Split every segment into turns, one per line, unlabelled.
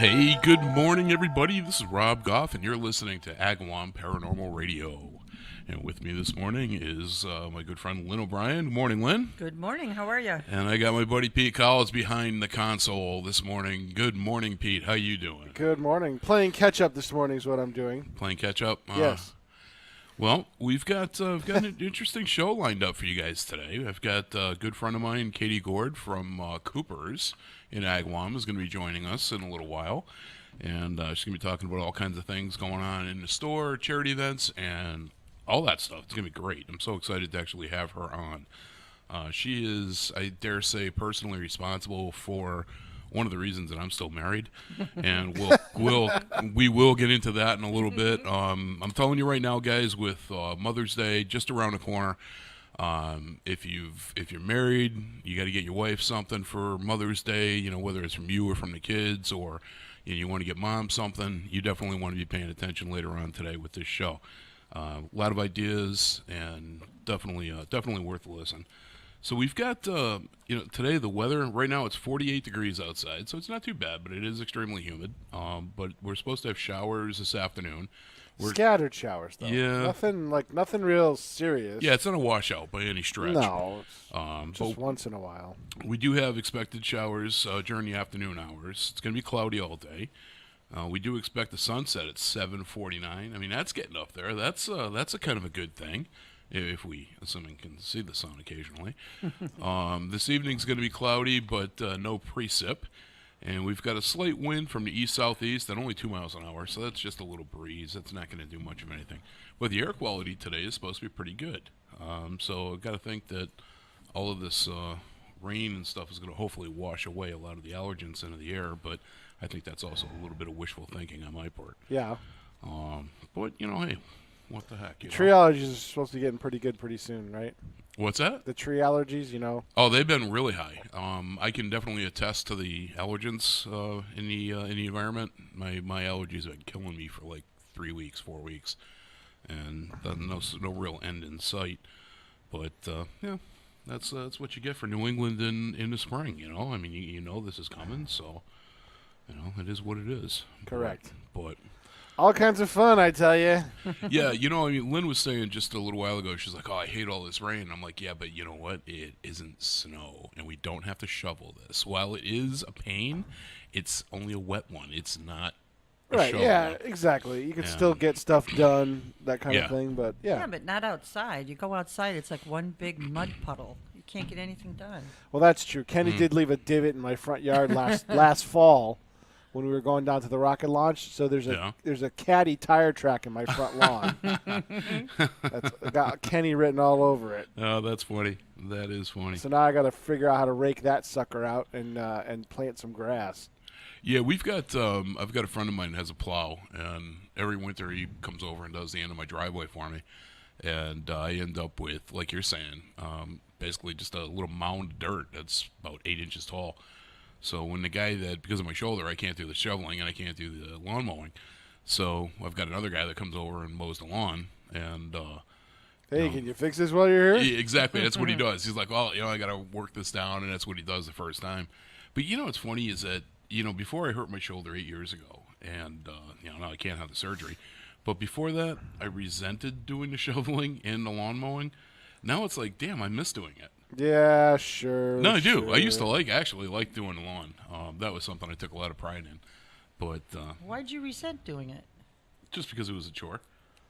Hey, good morning, everybody. This is Rob Goff, and you're listening to Agawam Paranormal Radio. And with me this morning is my good friend Lynn O'Brien. Good morning, Lynn.
Good morning. How are you?
And I got my buddy Pete Collins behind the console this morning. Good morning, Pete. How you doing?
Good morning. Playing catch-up this morning is what I'm doing.
Playing catch-up?
Yes.
Well, we've got an interesting show lined up for you guys today. I've got a good friend of mine, Katie Gord from Cooper's in Agawam, is going to be joining us in a little while. And she's going to be talking about all kinds of things going on in the store, charity events, and all that stuff. It's going to be great. I'm so excited to actually have her on. She is, I dare say, personally responsible for one of the reasons that I'm still married, and we will get into that in a little bit. I'm telling you right now, guys, with Mother's Day just around the corner, if you're married, you got to get your wife something for Mother's Day. You know, whether it's from you or from the kids, or you want to get mom something. You definitely want to be paying attention later on today with this show. A lot of ideas, and definitely worth a listen. So we've got, today the weather, right now it's 48 degrees outside, so it's not too bad, but it is extremely humid. But we're supposed to have showers this afternoon.
Scattered showers, though.
Yeah.
Nothing real serious.
Yeah, it's not a washout by any stretch.
No, just once in a while.
We do have expected showers during the afternoon hours. It's going to be cloudy all day. We do expect the sunset at 7:49. I mean, that's getting up there. That's a kind of a good thing. If we, assuming, can see the sun occasionally. This evening's going to be cloudy, but no precip. And we've got a slight wind from the east-southeast at only 2 miles an hour, so that's just a little breeze. That's not going to do much of anything. But the air quality today is supposed to be pretty good. So I've got to think that all of this rain and stuff is going to hopefully wash away a lot of the allergens into the air, but I think that's also a little bit of wishful thinking on my part.
Yeah.
But, hey. What the heck?
Tree allergies are supposed to be getting pretty good pretty soon, right?
What's that?
The tree allergies,
Oh, they've been really high. I can definitely attest to the allergens in the environment. My allergies have been killing me for like 3 weeks, 4 weeks, and no real end in sight. But yeah, that's what you get for New England in the spring. I mean, you know this is coming, so it is what it is.
Correct.
But
all kinds of fun, I tell you.
Yeah, I mean, Lynn was saying just a little while ago, she's like, oh, I hate all this rain. I'm like, yeah, but you know what? It isn't snow, and we don't have to shovel this. While it is a pain, it's only a wet one. It's not a
Right,
shovel.
yeah, exactly. You can still get stuff done, that kind of thing, but
Yeah, but not outside. You go outside, it's like one big mud puddle. You can't get anything done.
Well, that's true. Kenny did leave a divot in my front yard last fall when we were going down to the rocket launch. So there's a caddy tire track in my front lawn. That's got Kenny written all over it.
Oh, that's funny. That is funny.
So now I got to figure out how to rake that sucker out and plant some grass.
Yeah, we've got. I've got a friend of mine that has a plow, and every winter he comes over and does the end of my driveway for me, and I end up with, like you're saying, basically just a little mound of dirt that's about 8 inches tall. So when the guy because of my shoulder, I can't do the shoveling and I can't do the lawn mowing. So I've got another guy that comes over and mows the lawn. And
hey, can you fix this while you're here?
Yeah, exactly. That's what he does. He's like, well, I got to work this down, and that's what he does the first time. But what's funny is that before I hurt my shoulder 8 years ago, and now I can't have the surgery. But before that, I resented doing the shoveling and the lawn mowing. Now it's like, damn, I miss doing it.
Yeah, sure.
No, I do.
Sure.
I used to actually like doing the lawn. That was something I took a lot of pride in. But
Why'd you resent doing it?
just because it was a chore,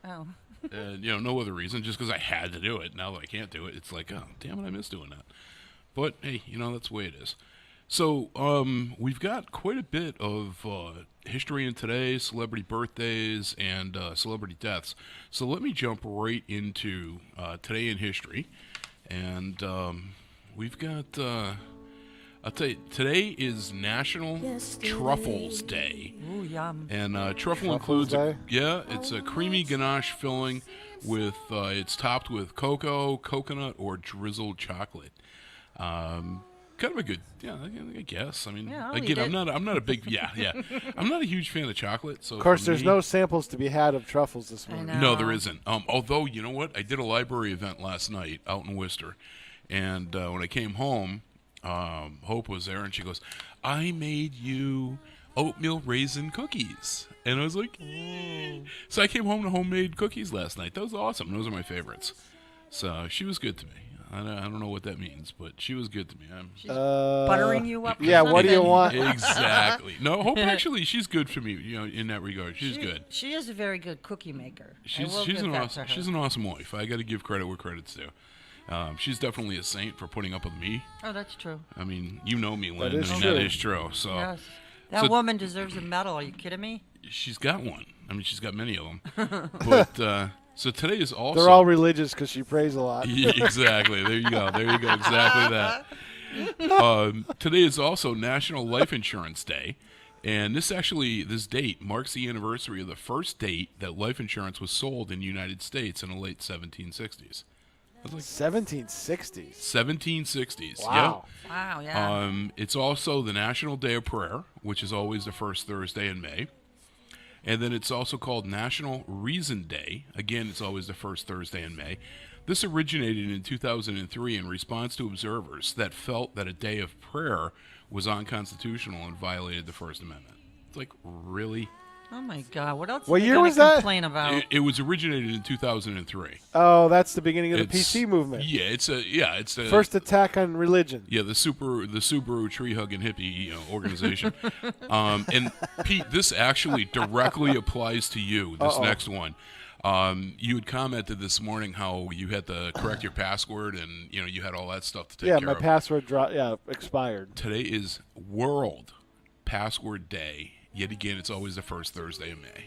Oh.
and no other reason. Just because I had to do it. Now that I can't do it, it's like, oh, damn it, I miss doing that. But hey, that's the way it is. So we've got quite a bit of history in today, celebrity birthdays, and celebrity deaths. So let me jump right into today in history. And we've got, I'll tell you, today is National Truffles Day.
Ooh, yum.
And truffle
Truffles
includes,
Day?
it's a creamy ganache filling with, it's topped with cocoa, coconut, or drizzled chocolate. Kind of a good, I guess. I mean,
Yeah, I'll
again,
eat it.
I'm not a big, I'm not a huge fan of chocolate. So
Of course,
for
there's
me-
no samples to be had of truffles this morning.
know.
No, there isn't. Although, you know what? I did a library event last night out in Worcester. And when I came home, Hope was there, and she goes, I made you oatmeal raisin cookies. And I was like, so I came home to homemade cookies last night. That was awesome. Those are my favorites. So she was good to me. I don't know what that means, but she was good to me.
She's buttering you up.
Yeah, what do you want?
Exactly. No, Hope actually, she's good for me. In that regard, she's good.
She is a very good cookie maker.
She's an awesome wife. I got to give credit where credit's due. She's definitely a saint for putting up with me.
Oh, that's true.
I mean, you know me, Lynn.
That is
true. So
yes. That woman deserves a medal. Are you kidding me?
she's got one. I mean, she's got many of them. But so today is also.
They're all religious because she prays a lot.
Yeah, exactly. There you go. Exactly that. Today is also National Life Insurance Day. And this date marks the anniversary of the first date that life insurance was sold in the United States in the late 1760s.
1760s.
1760s.
Wow.
Yep.
Wow, yeah.
It's also the National Day of Prayer, which is always the first Thursday in May. And then it's also called National Reason Day. Again, it's always the first Thursday in May. This originated in 2003 in response to observers that felt that a day of prayer was unconstitutional and violated the First Amendment. It's like, really?
Oh, my God. What else
What
are they
year
gonna
was that?
complain about?
It was originated in 2003.
Oh, that's the beginning of the PC movement.
Yeah, it's a
First attack on religion.
Yeah, the Subaru tree hugging hippie organization. And Pete, this actually directly applies to you. This next one. You had commented this morning how you had to correct your password and you had all that stuff to take care of.
Yeah, my password expired.
Today is World Password Day. Yet again, it's always the first Thursday of May.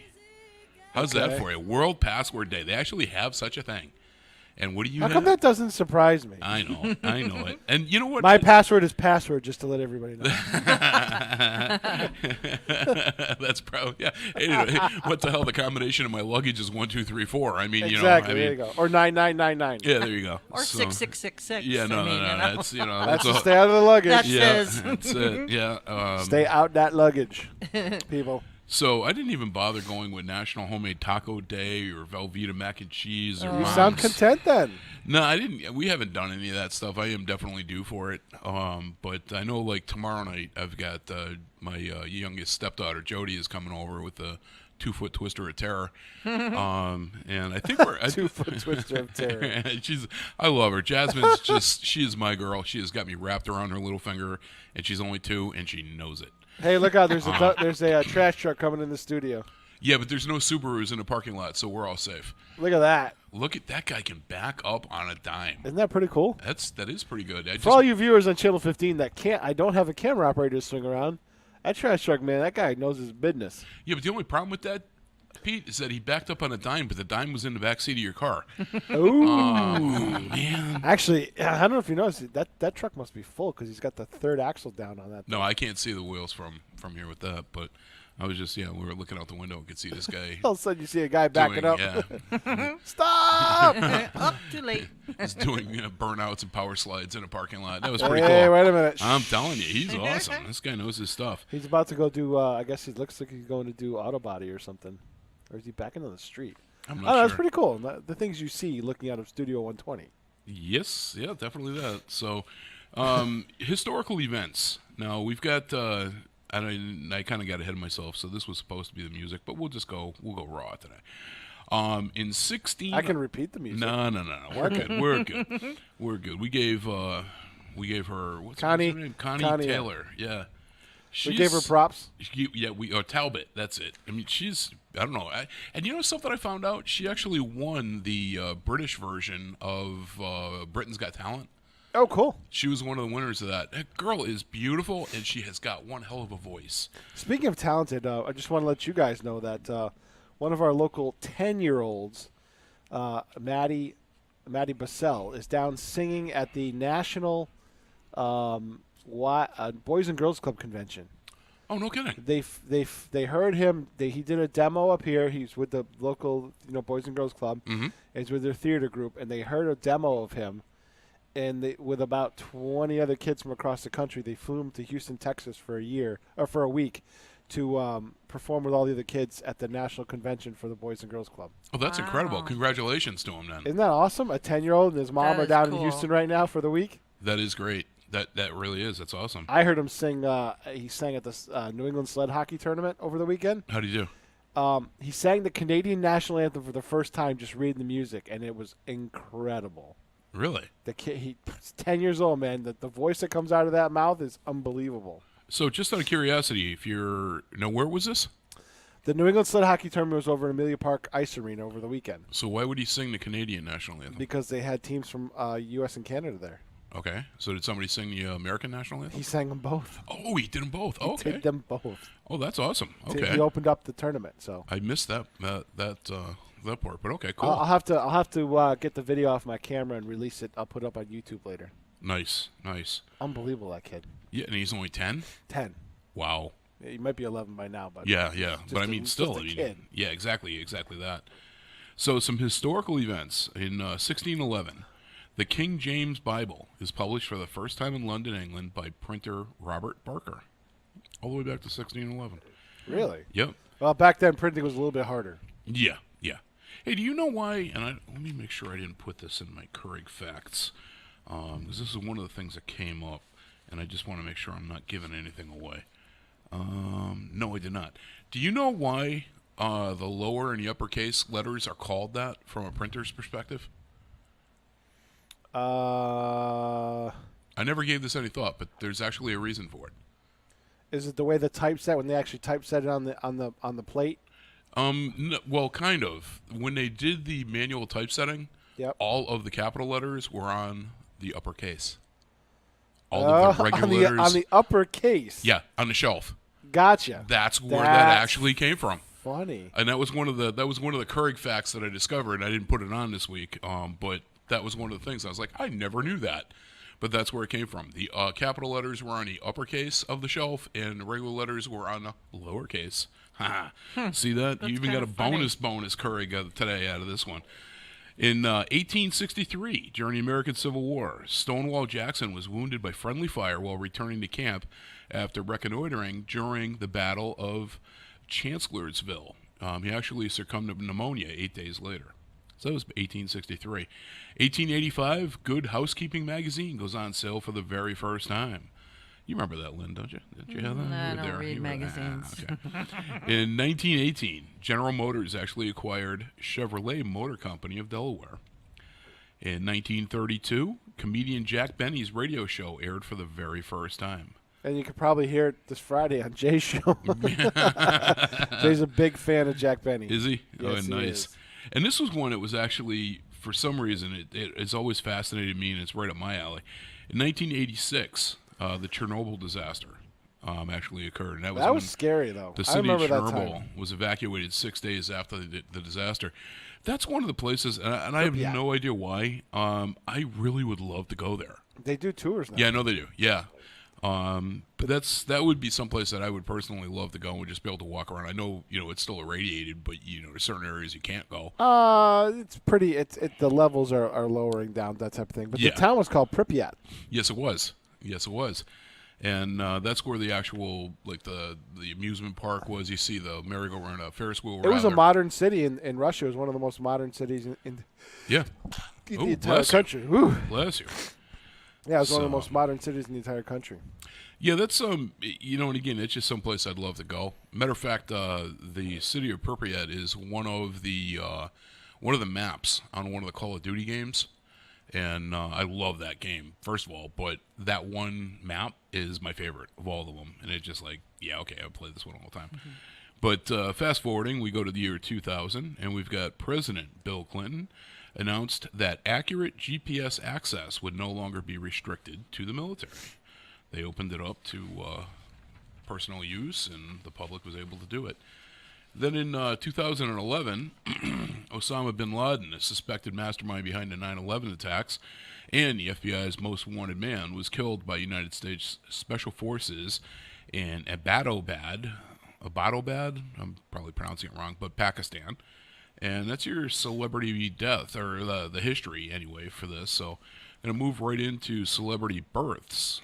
How's that for you? World Password Day. They actually have such a thing. And what do you
How
have?
come that doesn't surprise me?
I know it. And you know what?
My password is password, just to let everybody know.
That's probably, yeah. Anyway, what the hell? The combination of my luggage is 1, 2, 3, 4. I mean,
exactly. There you go. Or 9999.
Yeah, there you go.
Or 6666.
Yeah, no.
That's
That's
to stay out of the luggage.
That's
that's it. Yeah.
Stay out that luggage, people.
So I didn't even bother going with National Homemade Taco Day or Velveeta Mac and Cheese or
You
Mom's.
sound content then.
No, I didn't. We haven't done any of that stuff. I am definitely due for it. But I know, like tomorrow night, I've got my youngest stepdaughter Jody is coming over with a 2-foot twister of terror. And I think we're
2-foot twister of terror.
I love her. Jasmine's she is my girl. She has got me wrapped around her little finger, and she's only 2, and she knows it.
Hey, look out! There's a trash truck coming in the studio.
Yeah, but there's no Subarus in the parking lot, so we're all safe.
Look at that!
Look at that guy can back up on a dime.
Isn't that pretty cool?
That is pretty good.
For all you viewers on Channel 15 I don't have a camera operator to swing around. That trash truck, man, that guy knows his business.
Yeah, but the only problem with that, Pete, is that he backed up on a dime, but the dime was in the back seat of your car.
Ooh,
man!
Actually, I don't know if you noticed that truck must be full because he's got the third axle down on that.
No, I can't see the wheels from here with that, but I was just we were looking out the window and could see this guy.
All of a sudden, you see a guy backing up.
Yeah.
Stop!
Up too late.
He's doing burnouts and power slides in a parking lot. That was pretty
Hey,
cool.
wait a minute.
I'm telling you, he's awesome. This guy knows his stuff.
He's about to go do. I guess it looks like he's going to do auto body or something, or is he backing on the street?
I'm
Oh,
not
that's
sure.
pretty cool. The things you see looking out of Studio 120.
Yes, yeah, definitely that. So, historical events. Now we've got. I kind of got ahead of myself, so this was supposed to be the music, but we'll go raw today. In 16,
I can repeat the music.
No, we're good. We're good. We gave her what's her name? Connie Taylor. Yeah.
We gave her props.
Talbot. That's it. I mean, I don't know. And you know stuff that I found out? She actually won the British version of Britain's Got Talent.
Oh, cool.
She was one of the winners of that. That girl is beautiful, and she has got one hell of a voice.
Speaking of talented, I just want to let you guys know that one of our local 10-year-olds, Maddie Bassell, is down singing at the National Boys and Girls Club convention.
Oh, no kidding.
They heard him. He did a demo up here. He's with the local Boys and Girls Club.
Mm-hmm.
He's with their theater group, and they heard a demo of him. And with about 20 other kids from across the country, they flew him to Houston, Texas for a week to perform with all the other kids at the national convention for the Boys and Girls Club.
Oh, that's incredible. Congratulations to him, then.
Isn't that awesome? A 10-year-old and his mom are down in Houston right now for the week.
That is great. That really is. That's awesome.
I heard him sing. He sang at the New England Sled Hockey Tournament over the weekend.
How do you do?
He sang the Canadian national anthem for the first time, just reading the music, and it was incredible.
Really?
The kid, he's 10 years old, man. The voice that comes out of that mouth is unbelievable.
So, just out of curiosity, if you're where was this?
The New England Sled Hockey Tournament was over in Amelia Park Ice Arena over the weekend.
So, why would he sing the Canadian national anthem?
Because they had teams from U.S. and Canada there.
Okay. So, did somebody sing the American national anthem?
He sang them both.
Oh, he did them both.
He
Okay.
did them both.
Oh, that's awesome. Okay.
He opened up the tournament. So
I missed that part, but okay, cool.
I'll have to get the video off my camera and release it. I'll put it up on YouTube later.
Nice.
Unbelievable, that kid.
Yeah, and he's only 10?
10.
Wow.
He might be 11 by now, but
Yeah. But I
a-
mean,
just
still.
a kid.
Yeah, exactly that. So, some historical events. In 1611, the King James Bible is published for the first time in London, England by printer Robert Barker. All the way back to 1611.
Really?
Yep.
Well, back then printing was a little bit harder.
Yeah. Hey, do you know why? And let me make sure I didn't put this in my Keurig facts, because this is one of the things that came up, and I just want to make sure I'm not giving anything away. No, I did not. Do you know why the lower and the uppercase letters are called that from a printer's perspective?
Uh,
I never gave this any thought, but there's actually a reason for it.
Is it the way the typeset when they actually typeset it on the plate?
Well, kind of. When they did the manual typesetting,
Yep.
all of the capital letters were on the uppercase. All of the regular letters
on the uppercase.
Yeah, on the shelf.
Gotcha.
That's where that actually came from.
Funny.
And that was one of the Keurig facts that I discovered. I didn't put it on this week, but that was one of the things I was like, I never knew that. But that's where it came from. The capital letters were on the uppercase of the shelf, and the regular letters were on the lowercase. See that? You even got a bonus Keurig today out of this one. In 1863, during the American Civil War, Stonewall Jackson was wounded by friendly fire while returning to camp after reconnoitering during the Battle of Chancellorsville. He actually succumbed to pneumonia 8 days later. So that was 1863. 1885, Good Housekeeping magazine goes on sale for the very first time. You remember that, Lynn, don't you? Did you have that?
I
You were
don't
there.
read
You were-
magazines.
okay. In 1918, General Motors actually acquired Chevrolet Motor Company of Delaware. In 1932, comedian Jack Benny's radio show aired for the very first time.
And you could probably hear it this Friday on Jay's show. Jay's a big fan of Jack Benny.
Is he?
Yes,
oh, nice.
he is.
And this was one that was actually, for some reason, it's always fascinated me, and it's right up my alley. In 1986, the Chernobyl disaster actually occurred. And
That was scary, though.
The
I
city of
remember that
Chernobyl
time.
was evacuated 6 days after the disaster. That's one of the places, and I have no idea why. I really would love to go there.
They do tours now.
Yeah, I know they do. Yeah. But that would be someplace that I would personally love to go and just be able to walk around. I know, it's still irradiated, but there's certain areas you can't go.
It's pretty. The levels are lowering down, that type of thing. But the town was called Pripyat.
Yes, it was. And that's where the actual, the amusement park was. You see the merry-go-round, Ferris wheel.
It was a modern city in Russia. It was one of the most modern cities in
the
entire country. Whew.
Bless you.
Yeah, it was one of the most modern cities in the entire country.
Yeah, that's and again, it's just someplace I'd love to go. Matter of fact, the city of Pripyat is one of the maps on one of the Call of Duty games, and I love that game. First of all, but that one map is my favorite of all of them, and it's just like, I play this one all the time. Mm-hmm. But fast forwarding, we go to the year 2000, and we've got President Bill Clinton announced that accurate GPS access would no longer be restricted to the military. They opened it up to personal use, and the public was able to do it. Then in 2011, Osama bin Laden, a suspected mastermind behind the 9/11 attacks, and the FBI's most wanted man, was killed by United States Special Forces in Abbottabad, I'm probably pronouncing it wrong, but Pakistan. And that's your celebrity death, or the history, anyway, for this. So I'm going to move right into celebrity births.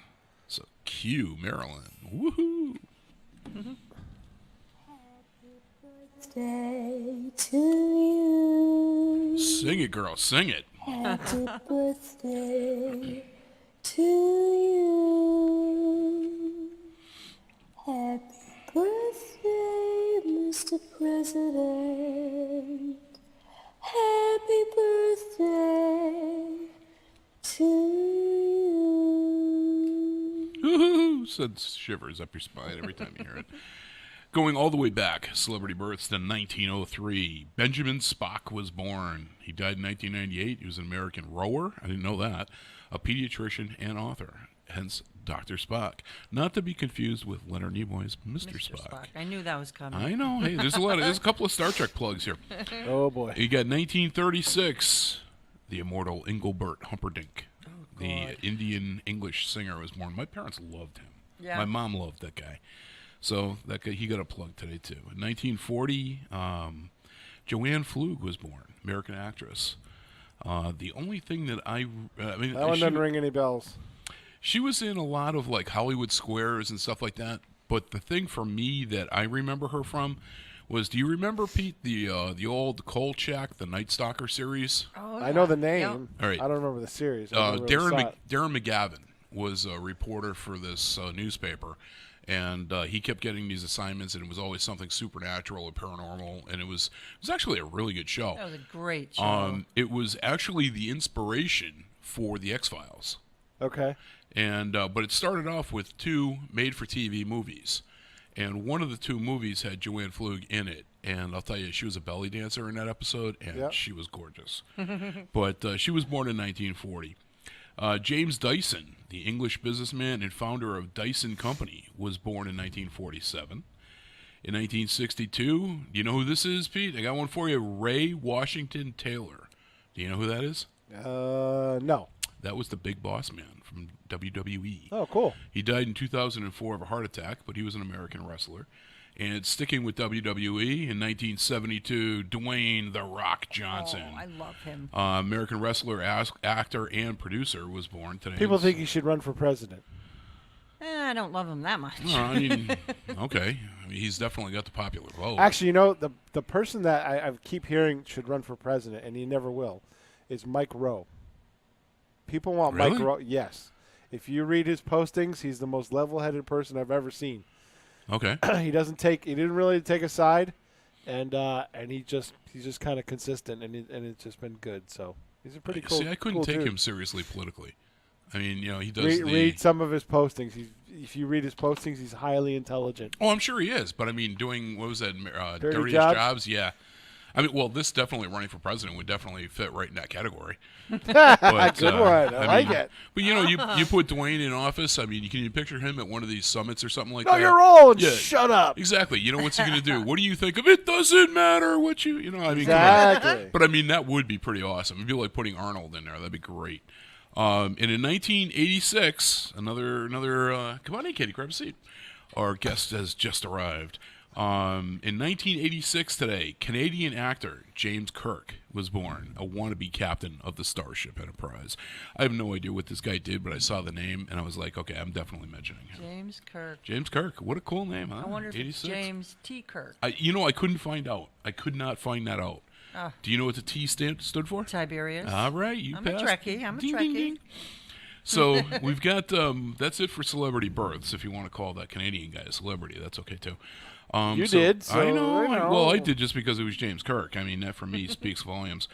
So cue Marilyn. Woohoo!
Happy birthday to you.
Sing it, girl. Sing it.
Happy birthday to you. Happy birthday, Mr. President. Happy birthday to you.
Woo-hoo! Sends shivers up your spine every time you hear it. Going all the way back, celebrity births to 1903. Benjamin Spock was born. He died in 1998. He was an American rower. I didn't know that. A pediatrician and author. Hence, Dr. Spock. Not to be confused with Leonard Nimoy's Mr. Spock.
I knew that was coming.
I know. Hey, there's a couple of Star Trek plugs here.
Oh, boy.
You got 1936. The immortal Engelbert Humperdinck. The Indian English singer was born. My parents loved him.
Yeah.
My mom loved that guy. So that guy, he got a plug today, too. In 1940, Joanne Flug was born, American actress. The only thing that I mean,
That one doesn't ring any bells.
she was in a lot of like Hollywood Squares and stuff like that. But the thing for me that I remember her from was, do you remember, Pete, the old Kolchak, the Night Stalker series?
Oh,
I know the
Yep.
name.
All right.
I don't remember the series. I never really saw it.
Darren McGavin was a reporter for this newspaper, and he kept getting these assignments, and it was always something supernatural or paranormal, and it was actually a really good show.
That was a great show.
It was actually the inspiration for the X-Files,
Okay.
and but it started off with 2 made-for-TV movies, and one of the 2 movies had Joanne Flug in it. And I'll tell you, she was a belly dancer in that episode, and
Yep.
she was gorgeous. But she was born in 1940. James Dyson, the English businessman and founder of Dyson Company, was born in 1947. In 1962, do you know who this is, Pete? I got one for you. Ray Washington Taylor. Do you know who that is?
No.
That was the Big Boss Man from WWE.
Oh, cool.
He died in 2004 of a heart attack, but he was an American wrestler. And sticking with WWE, in 1972, Dwayne "The Rock" Johnson,
Oh, I love him.
American wrestler, actor, and producer, was born today.
People think he should run for president.
I don't love him that much.
I mean, okay. I mean, he's definitely got the popular vote.
Actually, you know, the person that I keep hearing should run for president, and he never will, is Mike Rowe. People want Mike
Really?
Rowe. Yes. If you read his postings, he's the most level-headed person I've ever seen.
Okay.
He didn't really take a side, and he's just kind of consistent, and it's just been good. So he's a pretty cool.
See, I couldn't
cool
take
dude.
him seriously politically. I mean, you know, he does
Read some of his postings. If you read his postings, he's highly intelligent.
Oh, I'm sure he is. But I mean, doing, what was that, Dirtiest
Jobs?
Jobs? Yeah. I mean, well, this definitely running for president would definitely fit right in that category. But,
Good one. I like it.
But you know, you put Dwayne in office. I mean, can you picture him at one of these summits or something like
No,
that?
you're old.
Yeah.
Shut up.
Exactly. You know, what's he going to do? What do you think of? It doesn't matter what you know. I mean, come on.
Exactly.
But I mean, that would be pretty awesome. It'd be like putting Arnold in there. That'd be great. And in 1986, another. Come on in, Katie. Grab a seat. Our guest has just arrived. In 1986 today, Canadian actor James Kirk was born, a wannabe captain of the Starship Enterprise. I have no idea what this guy did, but I saw the name, and I was like, okay, I'm definitely mentioning him.
James Kirk.
James Kirk, what a cool name, huh?
I wonder if
86?
it's James T. Kirk.
I couldn't find out. I could not find that out. Do you know what the T stood for?
Tiberius.
All right, you
I'm a
passed.
Trekkie. I'm a
Ding,
Trekkie.
ding, ding. So we've got that's it for celebrity births. If you want to call that Canadian guy a celebrity, that's okay too.
You did, so
I know.
I know.
Well, I did just because it was James Kirk. I mean, that for me speaks volumes.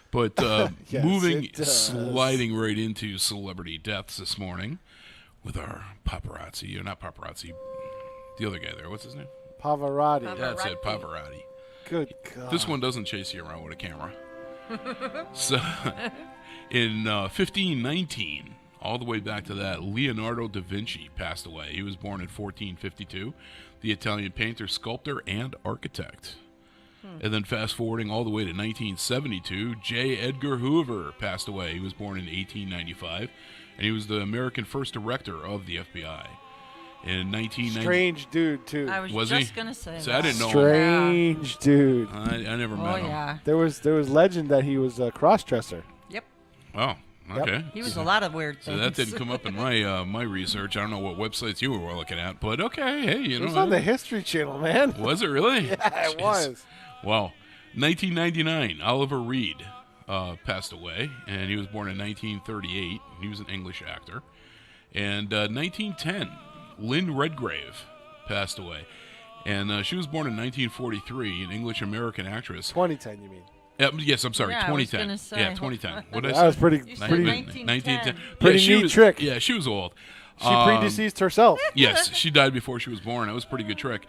But
Yes,
moving,
it does.
sliding right into celebrity deaths this morning with our paparazzi, or not paparazzi, the other guy there. What's his name?
Pavarotti.
That's it, Pavarotti.
Good God.
This one doesn't chase you around with a camera. So, in 1519, all the way back to that, Leonardo da Vinci passed away. He was born in 1452, the Italian painter, sculptor, and architect. And then fast forwarding all the way to 1972, J. Edgar Hoover passed away. He was born in 1895, and he was the American first director of the FBI. In 1990,
Strange dude, too.
I was
Was
just
he?
going to say
So
that.
I didn't know him.
Strange dude.
I never
Oh,
met him.
yeah.
There was legend that he was a cross-dresser.
Yep.
Oh, okay.
He was a lot of weird
So
things.
that didn't come up in my my research. I don't know what websites you were looking at, but okay, hey, you
It
know.
was on the History Channel, man.
Was it really?
Yeah, it
Jeez.
was.
Wow. 1999, Oliver Reed, passed away, and he was born in 1938. He was an English actor. And 1910, Lynn Redgrave passed away. And she was born in 1943, an English-American actress.
2010, you mean?
Yes, I'm sorry,
Yeah, I was
2010.
gonna say.
Yeah, 2010. What did I
That
say?
was pretty.
You said
Pretty.
1910.
Pretty
she
neat
was,
trick.
Yeah, she was old.
She predeceased herself.
Yes, she died before she was born. That was a pretty good trick.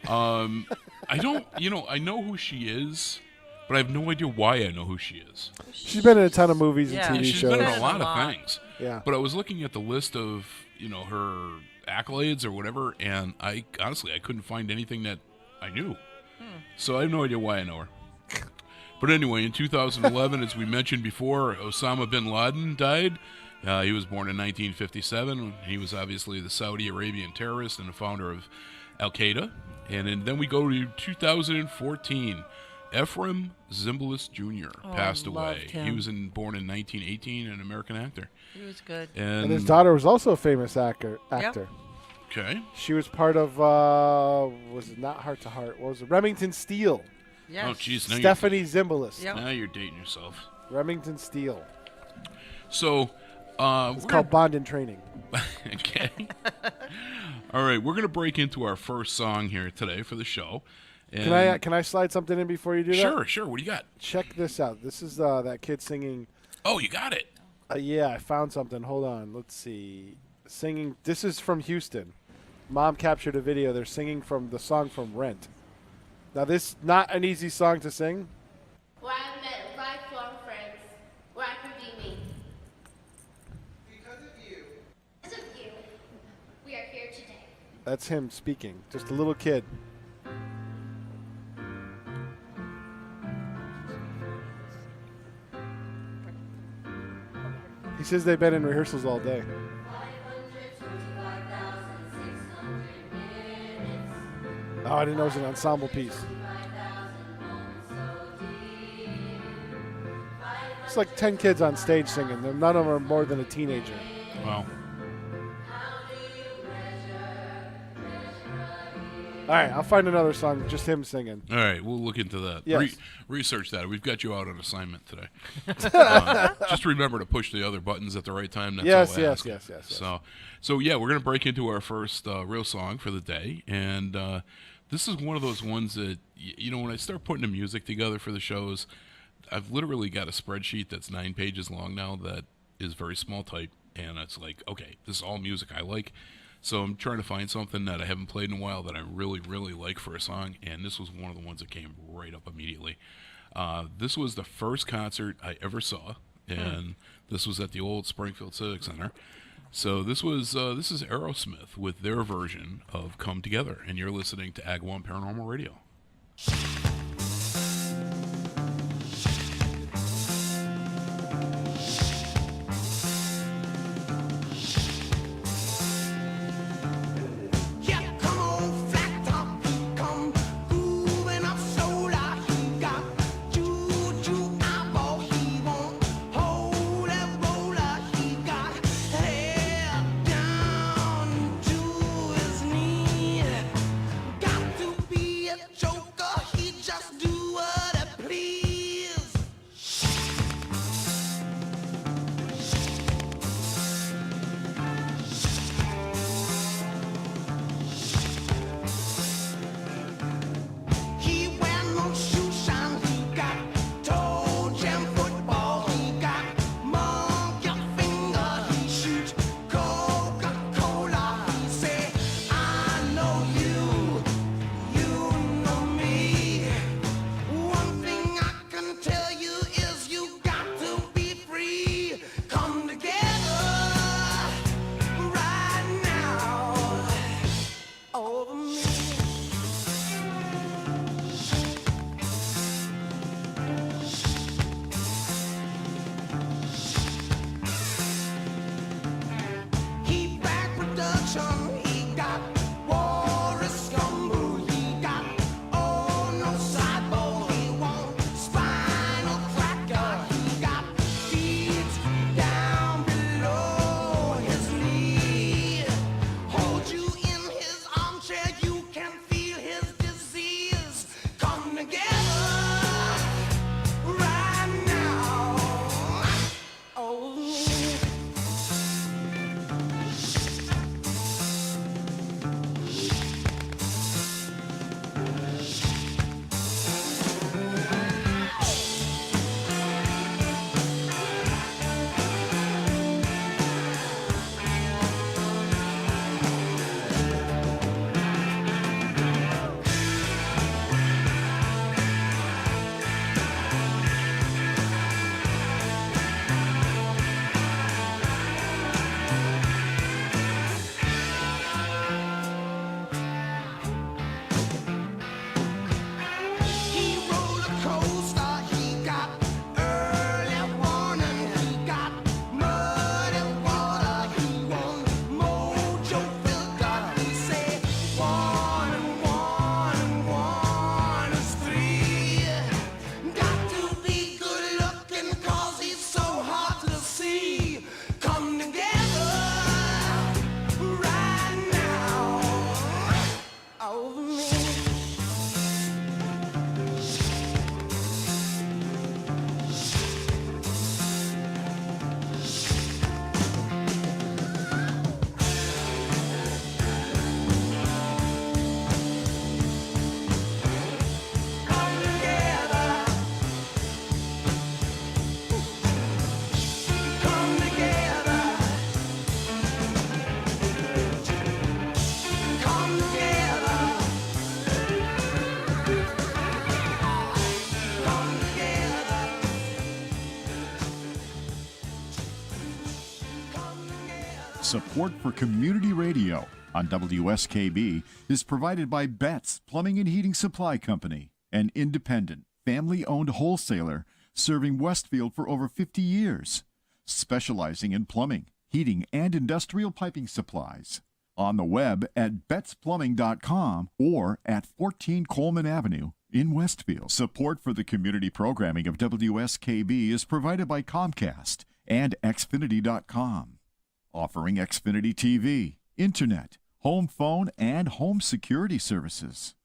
I don't, I know who she is, but I have no idea why I know who she is.
She's been in a ton of movies and
Yeah,
TV
She's
shows.
been in
shows.
a lot
A
of
lot.
things.
Yeah.
But I was looking at the list of, her accolades or whatever, and I couldn't find anything that I knew. So I have no idea why I know her. But anyway, in 2011, as we mentioned before, Osama bin Laden died. He was born in 1957. He was obviously the Saudi Arabian terrorist and the founder of Al-Qaeda. And then we go to 2014. Ephraim Zimbalist Jr. passed
I
away.
loved him.
He was born in 1918, an American actor.
He was good.
And his daughter was also a famous actor.
Okay.
She was part of, was it not Heart to Heart? What was it? Remington Steele.
Yes.
Oh, jeez. Now
Stephanie Zimbalist.
Yep.
Now you're dating yourself.
Remington Steele.
So,
It's called Bond in Training.
okay. All right, we're going to break into our first song here today for the show. And
Can I slide something in before you do that?
Sure. What do you got?
Check this out. This is that kid singing.
Oh, you got it.
Yeah, I found something. Hold on. Let's see. Singing. This is from Houston. Mom captured a video. They're singing from the song from Rent. Now, this not an easy song to sing.
Where I met lifelong friends, where I could be me.
Because of you.
Because of you, we are here today.
That's him speaking. Just a little kid. He says they've been in rehearsals all day. Oh, I didn't know it was an ensemble piece. It's like 10 kids on stage singing. None of them are more than a teenager.
Wow.
All right, I'll find another song, just him singing.
All right, we'll look into that.
Yes.
Research that. We've got you out on assignment today. Just remember to push the other buttons at the right time. That's
Yes,
all I
yes,
ask.
yes.
So yeah, we're going to break into our first real song for the day. And this is one of those ones that, when I start putting the music together for the shows, I've literally got a spreadsheet that's 9 pages long now that is very small type. And it's like, okay, this is all music I like. So I'm trying to find something that I haven't played in a while that I really, really like for a song, and this was one of the ones that came right up immediately. This was the first concert I ever saw, and this was at the old Springfield Civic Center. So this is Aerosmith with their version of "Come Together," and you're listening to Agawam Paranormal Radio.
Right now. Support for community radio on WSKB is provided by Betts Plumbing and Heating Supply Company, an independent, family-owned wholesaler serving Westfield for over 50 years, specializing in plumbing, heating, and industrial piping supplies. On the web at bettsplumbing.com or at 14 Coleman Avenue in Westfield. Support for the community programming of WSKB is provided by Comcast and Xfinity.com, offering Xfinity TV, Internet, home phone, and home security services.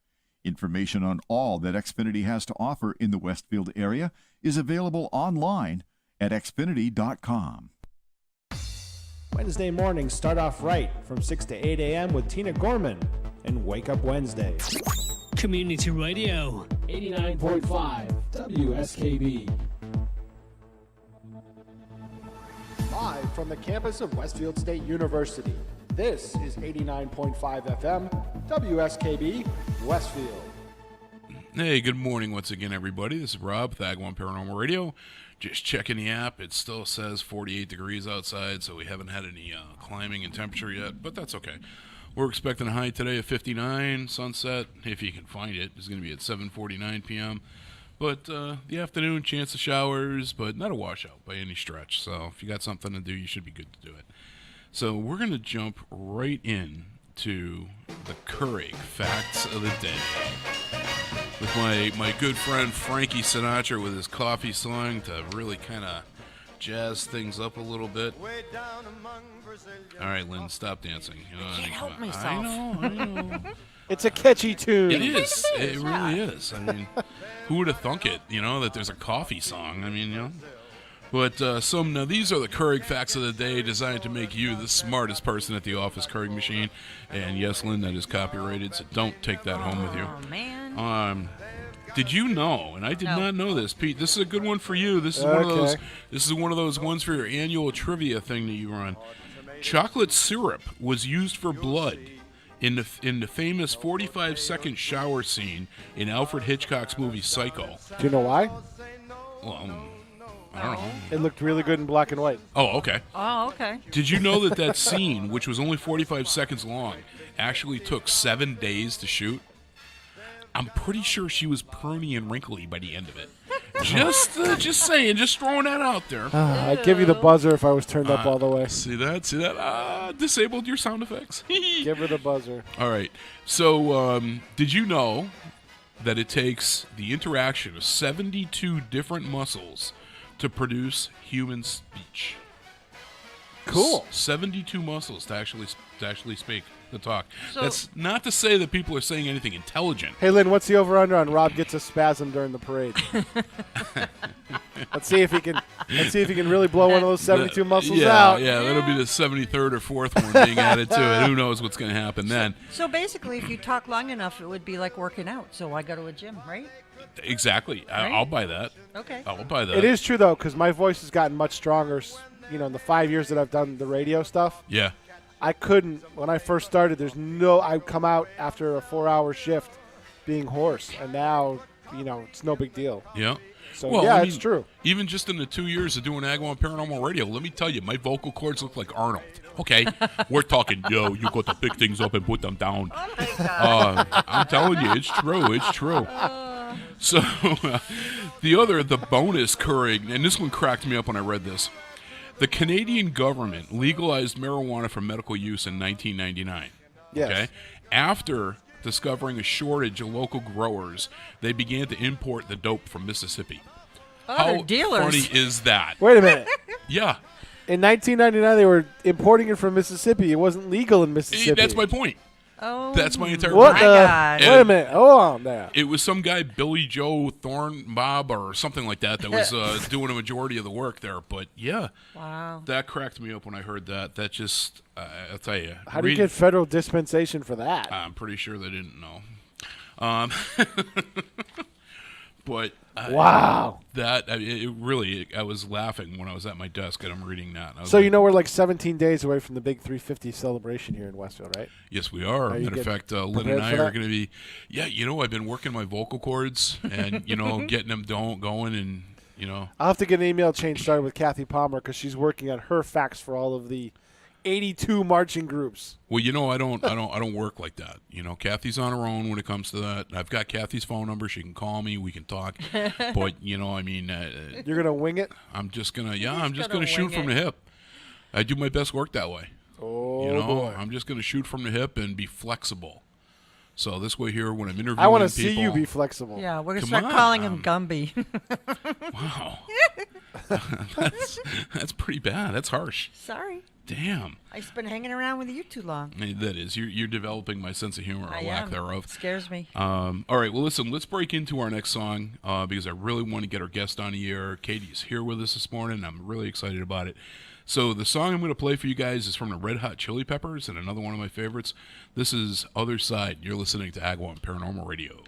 Information on all that Xfinity has to offer in the Westfield area is available online at Xfinity.com.
Wednesday mornings start off right from 6 to 8 a.m. with Tina Gorman and Wake Up Wednesday.
Community Radio.
89.5 WSKB.
Live from the campus of Westfield State University, this is 89.5 FM, WSKB, Westfield.
Hey, good morning once again, everybody. This is Rob with Agawam Paranormal Radio. Just checking the app. It still says 48 degrees outside, so we haven't had any climbing in temperature yet, but that's okay. We're expecting a high today of 59. Sunset, if you can find it, is going to be at 7:49 p.m. But the afternoon, chance of showers, but not a washout by any stretch. So if you got something to do, you should be good to do it. So we're going to jump right in to the Keurig Facts of the Day with my good friend Frankie Sinatra with his coffee song to really kind of jazz things up a little bit. All right, Lynn, stop dancing. You know,
Can't help myself.
I know.
It's a catchy tune.
It is. It really is. I mean, who would have thunk it, that there's a coffee song? I mean, But now these are the Keurig Facts of the Day designed to make you the smartest person at the office Keurig machine. And yes, Lynn, that is copyrighted, so don't take that home with you.
Oh, man.
Did you know, and I did not know this, Pete, this is a good one for you. This is one of those ones for your annual trivia thing that you run. Chocolate syrup was used for blood in the famous 45-second shower scene in Alfred Hitchcock's movie Psycho.
Do you know why?
Well, I don't know.
It looked really good in black and white.
Oh, okay.
Oh, okay.
Did you know that scene, which was only 45 seconds long, actually took 7 days to shoot? I'm pretty sure she was pruny and wrinkly by the end of it. Just saying, just throwing that out there.
I'd give you the buzzer if I was turned up all the way.
See that? Disabled your sound effects.
Give her the buzzer.
All right. So, did you know that it takes the interaction of 72 different muscles to produce human speech?
Cool.
72 muscles to actually speak, to talk.
So,
that's not to say that people are saying anything intelligent.
Hey, Lynn, what's the over-under on Rob gets a spasm during the parade? Let's see if he can really blow one of those 72 muscles out.
Yeah, that'll be the 73rd or 4th one being added to it. Who knows what's going to happen then?
So basically, if you talk long enough, it would be like working out. So I go to a gym, right?
Exactly.
Right?
I'll buy that.
Okay.
I'll buy that.
It is true, though, because my voice has gotten much stronger, in the 5 years that I've done the radio stuff.
Yeah.
I couldn't, when I first started, I'd come out after a 4-hour shift being hoarse, and now, it's no big deal.
Yeah.
So, it's true.
Even just in the 2 years of doing Agawam Paranormal Radio, let me tell you, my vocal cords look like Arnold. Okay? We're talking, you got to pick things up and put them down.
Oh, my God.
I'm telling you, it's true. It's true. So, the bonus Keurig, and this one cracked me up when I read this. The Canadian government legalized marijuana for medical use in 1999.
Yes.
Okay? After discovering a shortage of local growers, they began to import the dope from Mississippi.
Oh,
How
they're dealers.
funny is that?
Wait a minute.
Yeah.
In 1999, they were importing it from Mississippi. It wasn't legal in Mississippi.
That's my point.
Oh,
That's my entire
what
point.
the?
God.
Wait a minute. Hold on there.
It was some guy, Billy Joe Thornbob or something like that was doing a majority of the work there. But, yeah.
Wow.
That cracked me up when I heard that. That just, I'll tell you.
How do you get federal dispensation for that?
I'm pretty sure they didn't know. But
wow.
I was laughing when I was at my desk and I'm reading that.
So we're like 17 days away from the big 350 celebration here in Westfield, right?
Yes, we are. Matter of fact, Lynn and I are going to be. Yeah, I've been working my vocal cords and getting them going and
I'll have to get an email chain started with Kathy Palmer because she's working on her facts for all of the 82 marching groups.
Well, I don't work like that. Kathy's on her own when it comes to that. I've got Kathy's phone number. She can call me. We can talk. But you're
gonna wing it.
I'm just gonna shoot from the hip. I do my best work that way.
Oh boy.
I'm just gonna shoot from the hip and be flexible. So this way here, when I'm interviewing
I want to
people,
see you be flexible.
Yeah, we're going to
Come
start
on,
calling him Gumby.
Wow. That's pretty bad. That's harsh.
Sorry.
Damn.
I've been hanging around with you too long.
That is. You're developing my sense of humor, or lack thereof.
It scares me.
All right. Well, listen. Let's break into our next song because I really want to get our guest on the air. Katie's here with us this morning. I'm really excited about it. So the song I'm going to play for you guys is from the Red Hot Chili Peppers, and another one of my favorites. This is Other Side. You're listening to Agawam Paranormal Radio.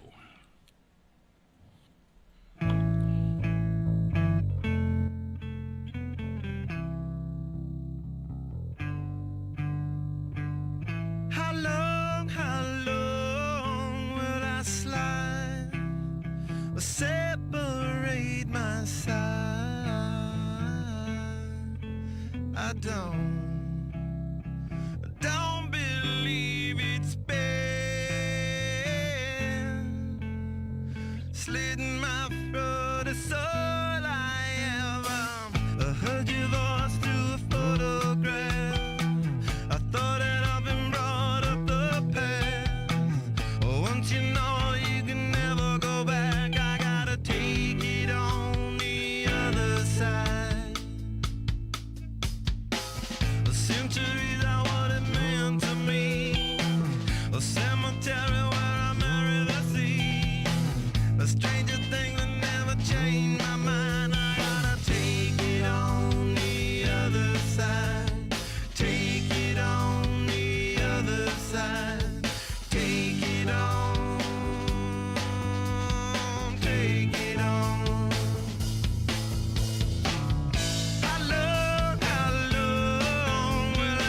How long will I slide or separate my side? I don't believe it's been slitting my throat. It's all I ever heard your voice through a photograph. I thought that I've been brought up the past. Once you know you can never go back, I gotta take it on the other side. The centuries are what it meant to me. A cemetery where I marry the sea. A stranger thing that never changed my mind. I gotta take it on the other side. Take it on the other side. Take it on. Take it on. How long will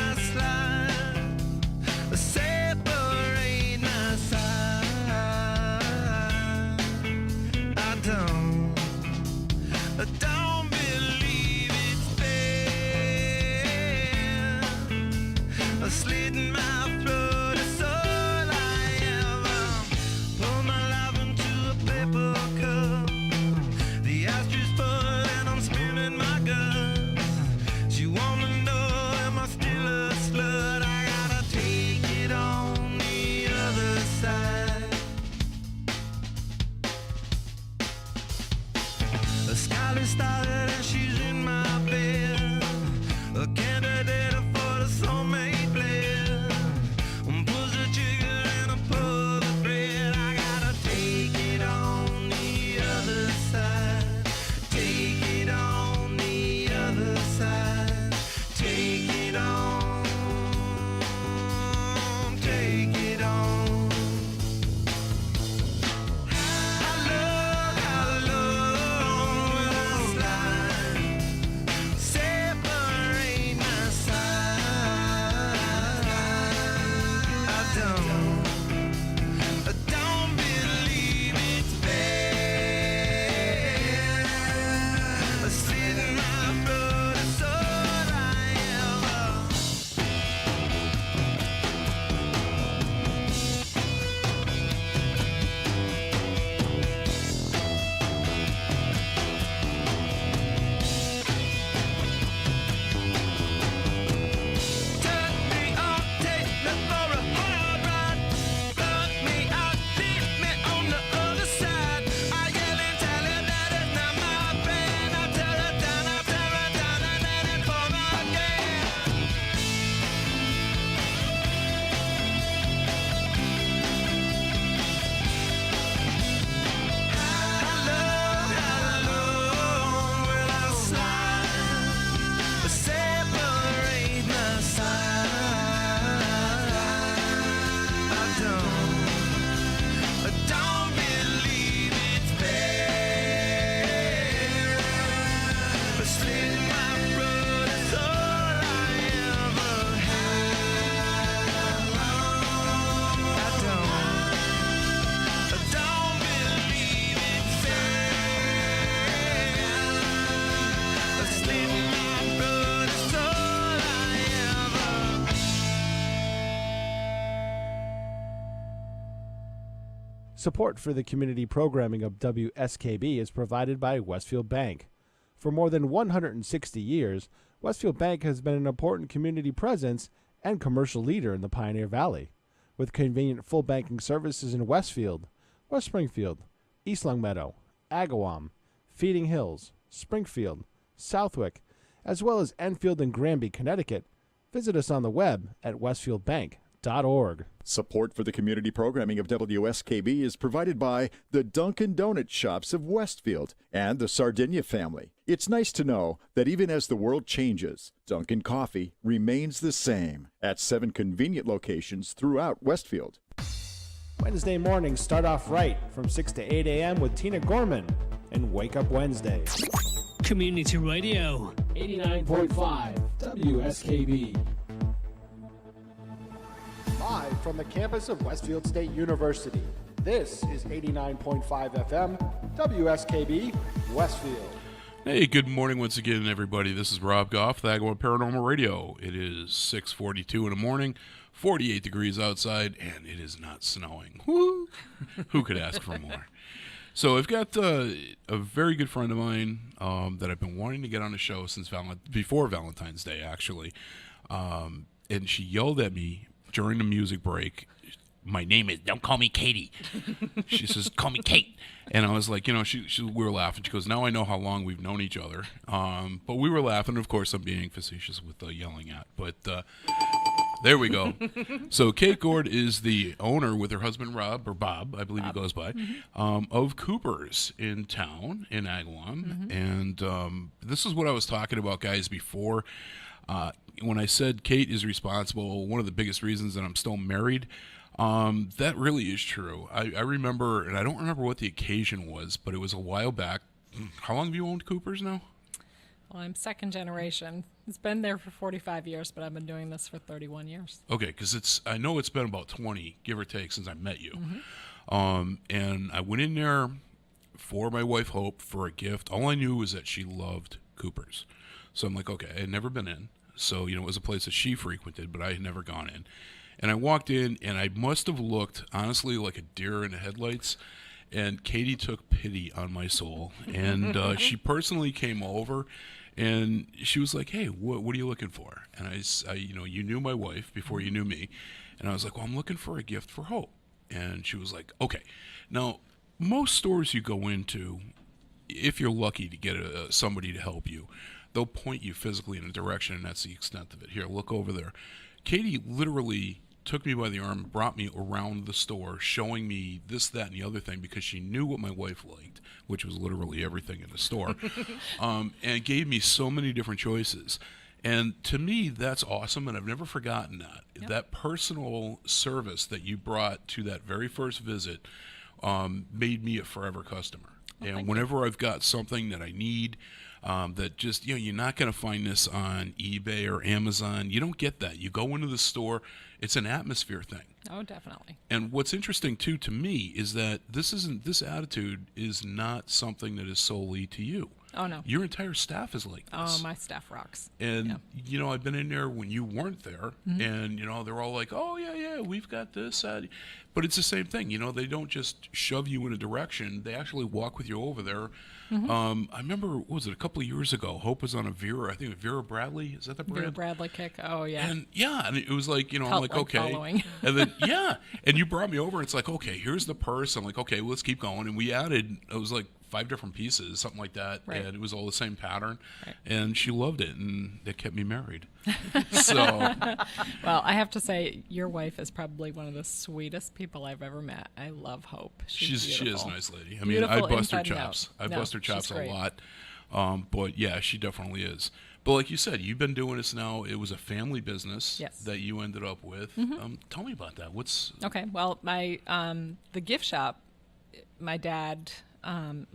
Support for the community programming of WSKB is provided by Westfield Bank. For more than 160 years, Westfield Bank has been an important community presence and commercial leader in the Pioneer Valley. With convenient full banking services in Westfield, West Springfield, East Longmeadow, Agawam, Feeding Hills, Springfield, Southwick, as well as Enfield and Granby, Connecticut, visit us on the web at westfieldbank.org.
Support for the community programming of WSKB is provided by the Dunkin' Donut Shops of Westfield and the Sardinia family. It's nice to know that even as the world changes, Dunkin' Coffee remains the same at 7 convenient locations throughout Westfield.
Wednesday mornings start off right from 6 to 8 a.m. with Tina Gorman and Wake Up Wednesday.
Community Radio.
89.5 WSKB.
Live from the campus of Westfield State University, this is 89.5 FM, WSKB, Westfield.
Hey, good morning once again, everybody. This is Rob Goff, the Agawam Paranormal Radio. It is 6:42 in the morning, 48 degrees outside, and it is not snowing. Woo! Who could ask for more? So I've got a very good friend of mine that I've been wanting to get on the show since before Valentine's Day, actually. And she yelled at me during the music break, "My name is, don't call me Katie." She says, "Call me Kate." And I was like, we were laughing. She goes, "Now I know how long we've known each other." But we were laughing. Of course, I'm being facetious with the yelling at. But there we go. So Kate Gord is the owner with her husband Rob, or Bob, I believe he goes by, of Cooper's in town in Agawam. And this is what I was talking about, guys, before. When I said Kate is responsible, one of the biggest reasons that I'm still married, that really is true. I remember, and I don't remember what the occasion was, but it was a while back. How long have you owned Cooper's now?
Well, I'm second generation. It's been there for 45 years, but I've been doing this for 31 years.
Okay, because I know it's been about 20, give or take, since I met you. And I went in there for my wife Hope for a gift. All I knew was that she loved Cooper's. So I'm like, okay, I had never been in. So, it was a place that she frequented, but I had never gone in. And I walked in, and I must have looked, honestly, like a deer in the headlights. And Katie took pity on my soul. And she personally came over, and she was like, "Hey, what are you looking for?" And I you knew my wife before you knew me. And I was like, "Well, I'm looking for a gift for Hope." And she was like, "Okay." Now, most stores you go into, if you're lucky to get somebody to help you, they'll point you physically in a direction, and that's the extent of it. Here, look over there. Katie literally took me by the arm, brought me around the store, showing me this, that, and the other thing, because she knew what my wife liked, which was literally everything in the store, and gave me so many different choices. And to me, that's awesome, and I've never forgotten that. Yep. That personal service that you brought to that very first visit made me a forever customer. And whenever I've got something that I need, that just, you're not going to find this on eBay or Amazon. You don't get that. You go into the store, it's an atmosphere thing.
Oh, definitely.
And what's interesting, too, to me, is that this attitude is not something that is solely to you.
Oh, no.
Your entire staff is like this.
Oh, my staff rocks.
And, I've been in there when you weren't there, and, they're all like, "Oh, yeah, we've got this." But it's the same thing. They don't just shove you in a direction. They actually walk with you over there. I remember, what was it, a couple of years ago, Hope was on a Vera, I think Vera Bradley, is that the brand?
Vera Bradley kick, oh, yeah.
And, and it was like, I'm like, okay.
Following.
And then, and you brought me over, and it's like, okay, here's the purse. I'm like, okay, well, let's keep going. And we added, it was like 5 different pieces, something like that, and it was all the same pattern, and she loved it, and it kept me married. So,
well, I have to say, your wife is probably one of the sweetest people I've ever met. I love Hope. She is a nice lady.
I mean, I bust her chops. I bust her chops a lot, but yeah, she definitely is. But like you said, you've been doing this now. It was a family business that you ended up with. Tell me about that.
Okay? Well, my the gift shop, my dad and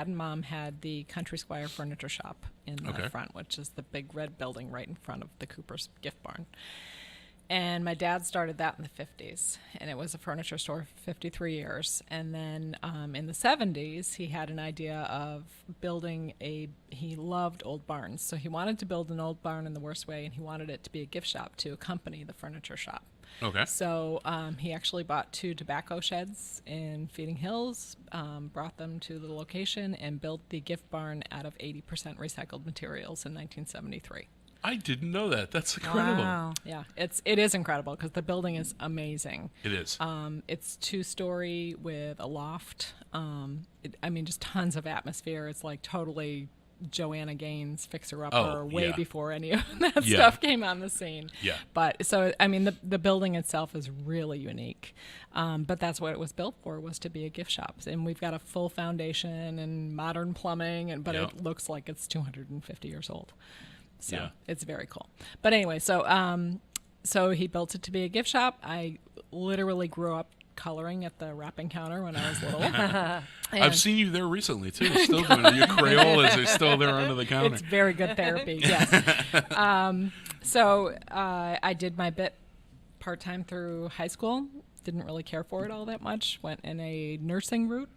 mom had the Country Squire Furniture Shop in the front, which is the big red building right in front of the Cooper's gift barn. And my dad started that in the 50s, and it was a furniture store for 53 years. And then in the 70s, he had an idea of building he loved old barns. So he wanted to build an old barn in the worst way, and he wanted it to be a gift shop to accompany the furniture shop.
Okay.
So he actually bought 2 tobacco sheds in Feeding Hills, brought them to the location, and built the gift barn out of 80% recycled materials in 1973.
I didn't know that. That's incredible.
Wow.
Yeah, it is incredible because the building is amazing.
It is.
It's 2-story with a loft. Just tons of atmosphere. It's like totally Joanna Gaines fixer-upper way before any of that stuff came on the scene.
Yeah.
But so the building itself is really unique. But that's what it was built for, was to be a gift shop. And we've got a full foundation and modern plumbing, but it looks like it's 250 years old. So it's very cool. But anyway, so he built it to be a gift shop. I literally grew up coloring at the wrapping counter when I was little.
I've seen you there recently too. Still doing it. Your Crayolas are still there under the counter.
It's very good therapy. Yes. So I did my bit part-time through high school. Didn't really care for it all that much. Went in a nursing route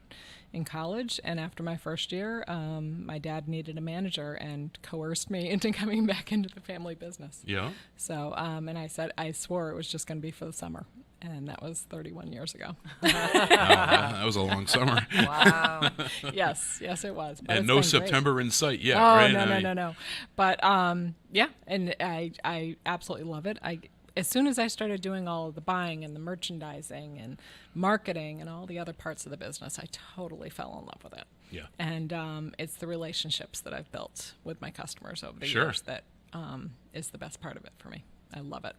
in college, and after my first year, my dad needed a manager and coerced me into coming back into the family business.
Yeah.
So, and I swore it was just going to be for the summer, and that was 31 years ago.
That was a long summer.
Wow.
Yes, it was. But
And
it's
no
been
September
great.
in sight yet,
Oh,
right?
No. But yeah, and I absolutely love it. As soon as I started doing all of the buying and the merchandising and marketing and all the other parts of the business, I totally fell in love with it.
Yeah.
And it's the relationships that I've built with my customers over the years that is the best part of it for me. I love it.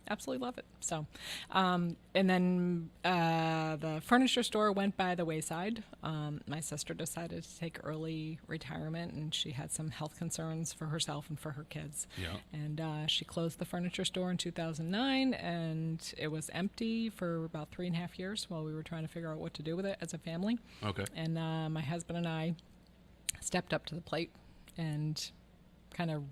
Absolutely love it. So, and then the furniture store went by the wayside. My sister decided to take early retirement, and she had some health concerns for herself and for her kids.
Yeah.
And she closed the furniture store in 2009, and it was empty for about 3.5 years while we were trying to figure out what to do with it as a family.
Okay.
And my husband and I stepped up to the plate and kind of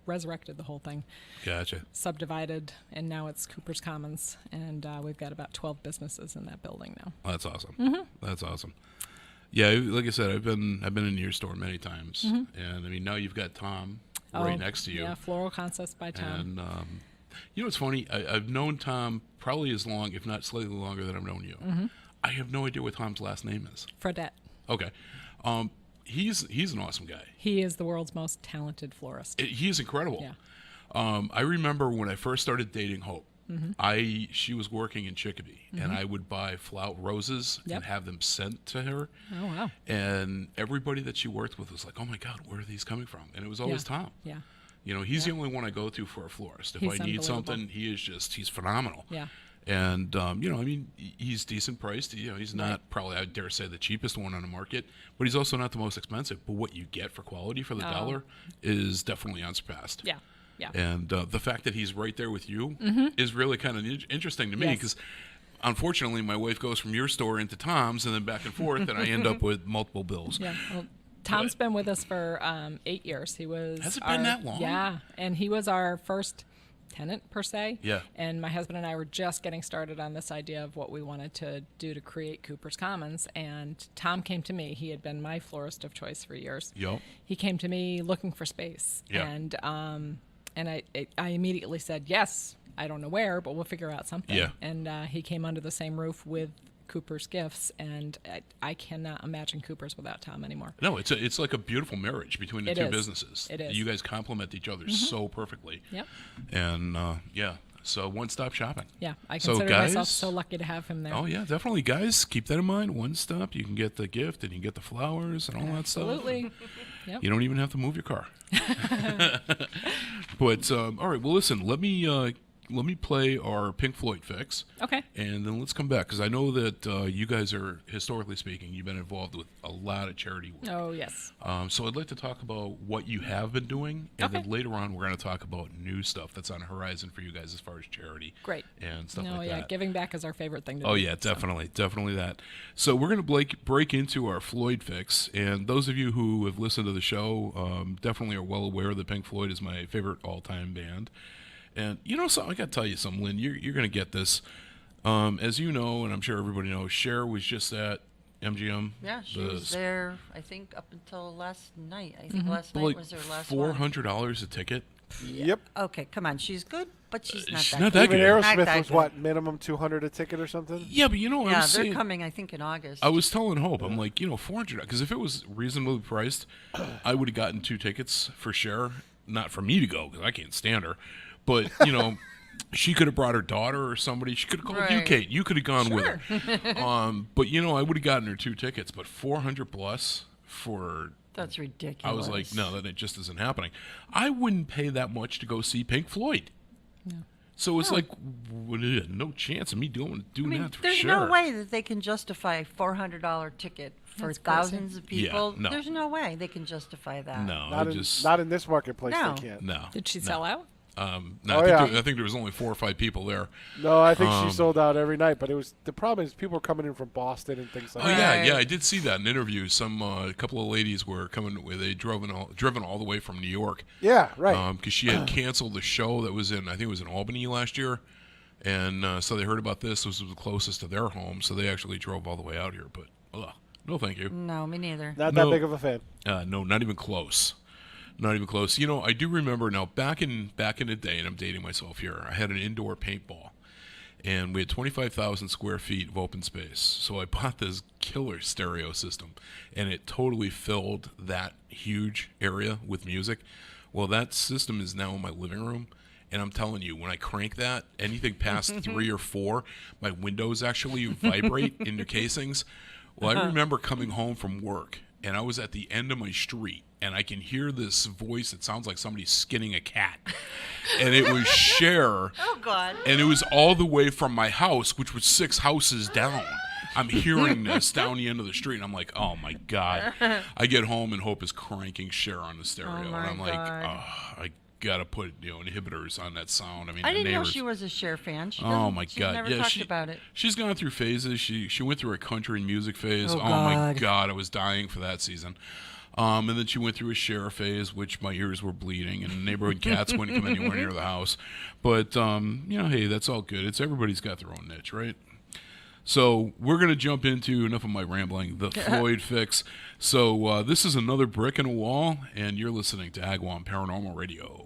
resurrected the whole thing.
Gotcha.
Subdivided, and now it's Cooper's Commons, and we've got about 12 businesses in that building now.
That's awesome.
Mm-hmm.
That's awesome. Yeah, like I said, I've been in your store many times, and I mean now you've got Tom right next to you.
Yeah, Floral Concepts by Tom.
And you know what's funny? I've known Tom probably as long, if not slightly longer, than I've known you.
Mm-hmm.
I have no idea what Tom's last name is.
Fredette.
Okay. He's an awesome guy.
He is the world's most talented florist.
He is incredible.
Yeah.
I remember when I first started dating Hope.
Mm-hmm.
She was working in Chicopee, and I would buy roses and have them sent to her.
Oh, wow.
And everybody that she worked with was like, "Oh my God, where are these coming from?" And it was always Tom.
Yeah.
You know, he's the only one I go to for a florist. If
He's
I need something,
unbelievable.
he's phenomenal.
Yeah.
And, you know, I mean, he's decent priced. You know, he's not probably, I dare say, the cheapest one on the market, but he's also not the most expensive. But what you get for quality for the dollar is definitely unsurpassed.
Yeah. Yeah.
And the fact that he's right there with you is really kind of interesting to me because, unfortunately, my wife goes from your store into Tom's and then back and forth, and I end up with multiple bills.
Yeah. Well, Tom's been with us for 8 years. He was.
Has it been that long?
Yeah, and he was our first tenant per se.
Yeah.
And my husband and I were just getting started on this idea of what we wanted to do to create Cooper's Commons, and Tom came to me. He had been my florist of choice for years.
Yep.
He came to me looking for space.
Yeah.
And I immediately said, yes, I don't know where, but we'll figure out something.
Yeah.
And he came under the same roof with Cooper's Gifts, and I cannot imagine Cooper's without Tom anymore.
No, it's like a beautiful marriage between the two
is.
businesses.
It is.
You guys complement each other so perfectly.
Yep.
And, so one-stop shopping.
Yeah, I
So,
consider
guys,
myself so lucky to have him there.
Oh, yeah, definitely. Guys, keep that in mind. One stop, you can get the gift and you can get the flowers and all that stuff.
Absolutely. Yep.
You don't even have to move your car. But, all right, well, listen, let me play our Pink Floyd fix.
Okay.
And then let's come back, because I know that you guys are, historically speaking, you've been involved with a lot of charity work.
Oh, yes.
So I'd like to talk about what you have been doing, and
Okay.
then later on we're going to talk about new stuff that's on the horizon for you guys as far as charity.
Great.
And stuff
No,
like
yeah,
that.
giving back is our favorite thing to do.
Oh, yeah, definitely. Definitely that. So we're going to break into our Floyd fix. And those of you who have listened to the show definitely are well aware that Pink Floyd is my favorite all-time band. And you know something? I got to tell you something, Lynn. You're going to get this. As you know, and I'm sure everybody knows, Cher was just at MGM.
Yeah, she was there, I think, up until last night. I think last
But
night
like
was her last one.
$400 a ticket.
Yep.
Okay, come on. She's good, but she's not
She's
that
not
good.
that
Even
good.
Not
Aerosmith
that
was
good.
what, minimum 200 a ticket or something?
Yeah, but you know, I
Yeah,
was
they're
saying,
coming, I think, in August.
I was telling Hope, I'm like, you know, $400, because if it was reasonably priced, I would have gotten 2 tickets for Cher. Not for me to go, because I can't stand her. But, you know, she could have brought her daughter or somebody. She could have called you,
Right.
Kate. You could have gone with
Sure.
her. But, you know, I would have gotten her 2 tickets. But 400 plus for...
That's ridiculous.
I was like, no, that just isn't happening. I wouldn't pay that much to go see Pink Floyd.
No.
So it's like, no chance of me doing
I mean,
that for
there's
sure.
no way that they can justify a $400 ticket for
That's crazy.
thousands of
Yeah,
people.
no.
There's no way they can justify that.
No,
Not
I
in,
just...
not in this marketplace,
No.
they can't.
no.
Did she
no.
sell out?
No,
Oh,
I think there was only 4 or 5 people there.
No, I think she sold out every night, but the problem is people were coming in from Boston and things like
Oh
that.
yeah, I did see that in interviews. Some a couple of ladies were coming. They driven all the way from New York.
Yeah, right.
Because she had canceled the show that was in, I think it was in Albany last year, and so they heard about this. This was the closest to their home, so they actually drove all the way out here. But no, thank you.
No, me neither.
Not
No.
that big of a fan.
No, not even close. Not even close. You know, I do remember now back in the day, and I'm dating myself here. I had an indoor paintball, and we had 25,000 square feet of open space. So I bought this killer stereo system, and it totally filled that huge area with music. Well, that system is now in my living room, and I'm telling you, when I crank that, anything past 3 or 4, my windows actually vibrate in their casings. Well, I remember coming home from work, and I was at the end of my street, and I can hear this voice that sounds like somebody's skinning a cat. And it was Cher.
Oh, God.
And it was all the way from my house, which was 6 houses down. I'm hearing this down the end of the street, and I'm like, oh, my God. I get home, and Hope is cranking Cher on the stereo.
Oh,
and
my
I'm like,
God.
I got to put inhibitors on that sound. I mean,
I
the
didn't know
neighbors.
she was a Cher fan. She
Oh
doesn't-
my
she's
God!
never
Yeah,
talked about it.
She's gone through phases. She went through a country and music phase.
Oh,
my
God.
God! I was dying for that season. And then she went through a Cher phase, which my ears were bleeding, and neighborhood cats wouldn't come anywhere near the house. But hey, that's all good. It's everybody's got their own niche, right? So we're gonna jump into enough of my rambling. The Floyd fix. So this is another brick in a wall, and you're listening to Agawam Paranormal Radio.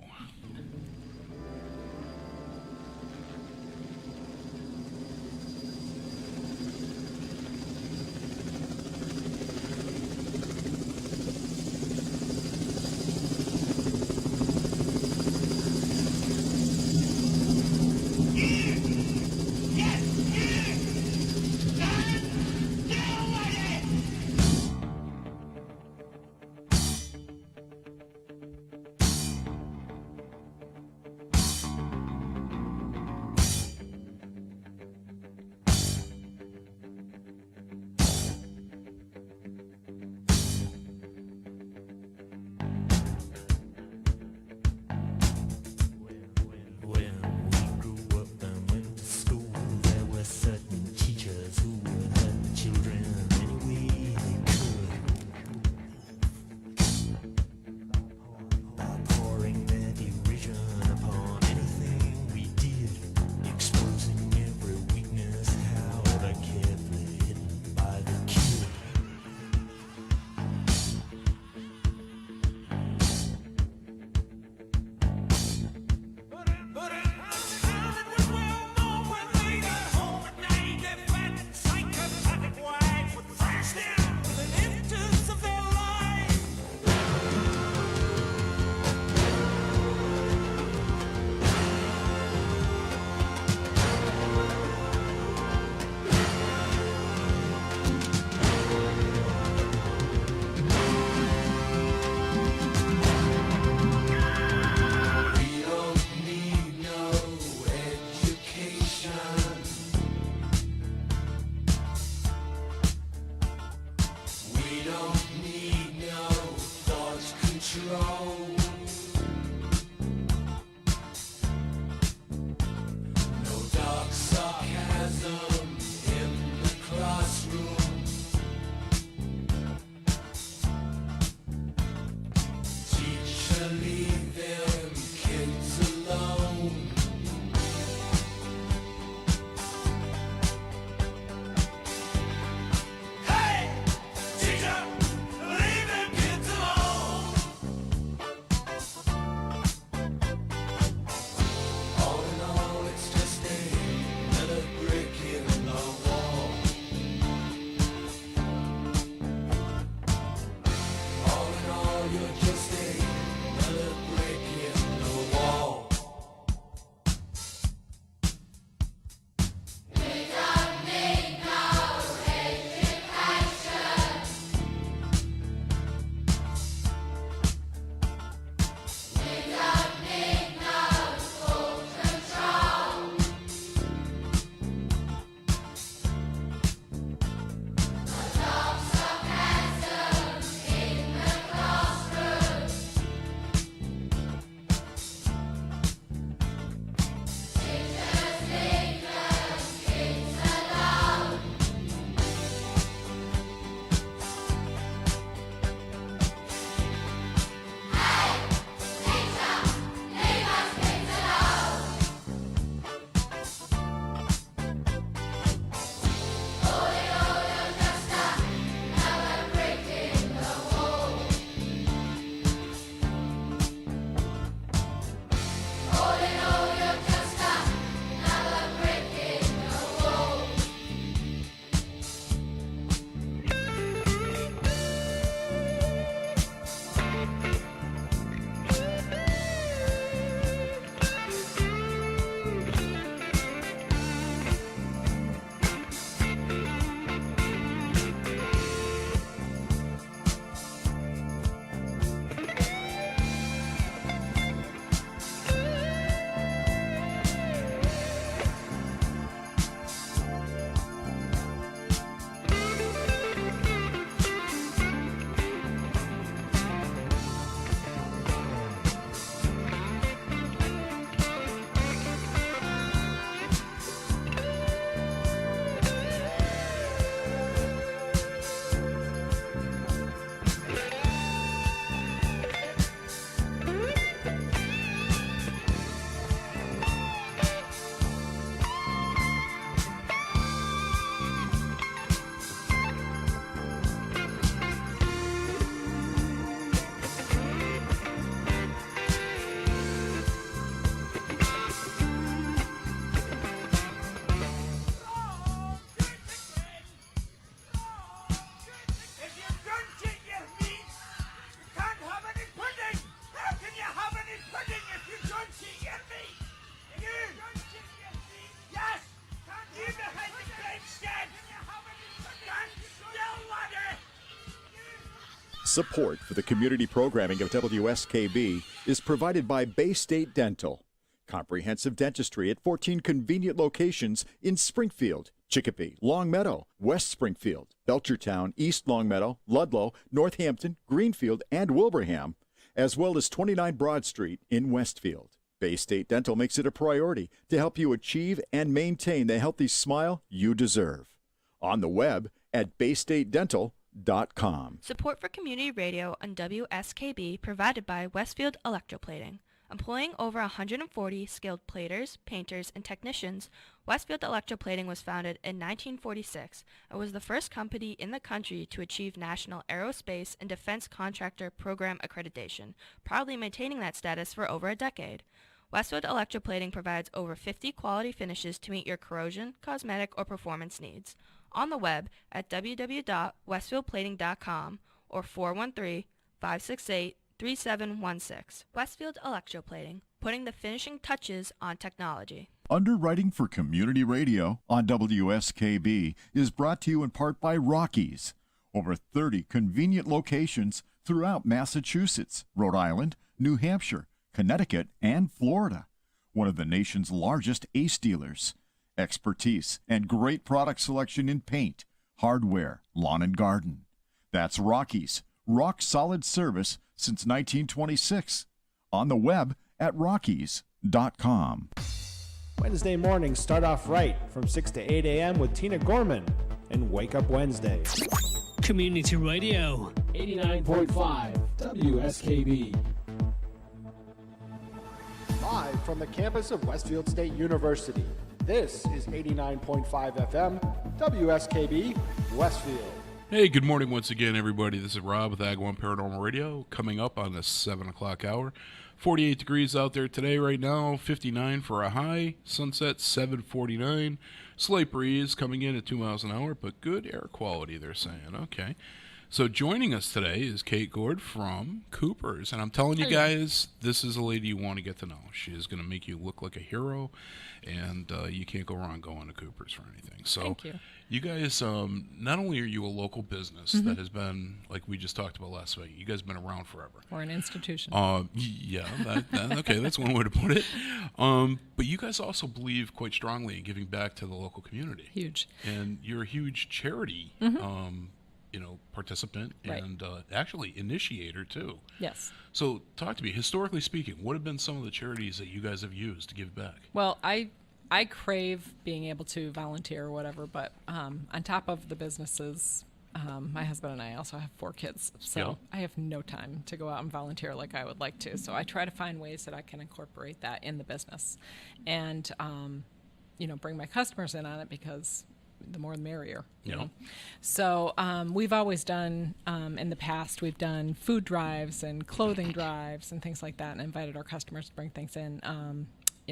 Support for the community programming of WSKB is provided by Bay State Dental. Comprehensive dentistry at 14 convenient locations in Springfield, Chicopee, Longmeadow, West Springfield, Belchertown, East Longmeadow, Ludlow, Northampton, Greenfield, and Wilbraham, as well as 29 Broad Street in Westfield. Bay State Dental makes it a priority to help you achieve and maintain the healthy smile you deserve. On the web at baystatedental.com.
Support for community radio on WSKB provided by Westfield Electroplating. Employing over 140 skilled platers, painters, and technicians, Westfield Electroplating was founded in 1946 and was the first company in the country to achieve National Aerospace and Defense Contractor Program accreditation, proudly maintaining that status for over a decade. Westfield Electroplating provides over 50 quality finishes to meet your corrosion, cosmetic, or performance needs. On the web at www.westfieldplating.com or 413-568-3716. Westfield Electroplating, putting the finishing touches on technology.
Underwriting for Community Radio on WSKB is brought to you in part by Rockies. Over 30 convenient locations throughout Massachusetts, Rhode Island, New Hampshire, Connecticut, and Florida. One of the nation's largest ACE dealers. Expertise and great product selection in paint, hardware, lawn and garden. That's Rockies. Rock solid service since 1926. On the web at rockies.com.
Wednesday mornings start off right from 6 to 8 a.m. with Tina Gorman and Wake Up Wednesday.
Community Radio.
89.5 WSKB. Live from the campus of Westfield State University, this is 89.5 FM, WSKB, Westfield.
Hey, good morning once again, everybody. This is Rob with Agawam Paranormal Radio, coming up on the 7 o'clock hour. 48 degrees out there today right now, 59 for a high, sunset 7:49, slight breeze coming in at 2 miles an hour, but good air quality, they're saying. Okay. So joining us today is Kate Gord from Cooper's, and I'm telling you guys, this is a lady you want to get to know. She is going to make you look like a hero, and you can't go wrong going to Cooper's for anything. So
Thank you.
You guys, not only are you a local business that has been, like we just talked about last week, you guys have been around forever.
We're an institution.
Yeah, okay, that's one way to put it. But you guys also believe quite strongly in giving back to the local community.
Huge.
And you're a huge charity participant and actually initiator too.
Yes.
So talk to me, historically speaking, what have been some of the charities that you guys have used to give back?
Well, I crave being able to volunteer or whatever, but on top of the businesses, my husband and I also have 4 kids, so I have no time to go out and volunteer like I would like to. So I try to find ways that I can incorporate that in the business and, bring my customers in on it, because the more the merrier. You know? So we've always done, in the past, we've done food drives and clothing drives and things like that, and invited our customers to bring things in,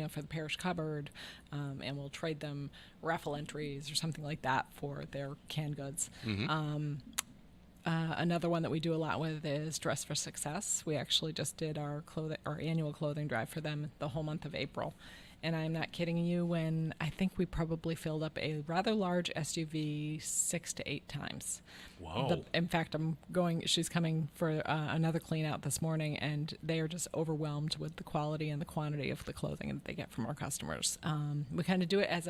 for the parish cupboard, and we'll trade them raffle entries or something like that for their canned goods. Another one that we do a lot with is Dress for Success. We actually just did our annual clothing drive for them the whole month of April. And I'm not kidding you when I think we probably filled up a rather large SUV 6 to 8 times.
Wow.
In fact, she's coming for another clean out this morning, and they are just overwhelmed with the quality and the quantity of the clothing that they get from our customers. We kind of do it as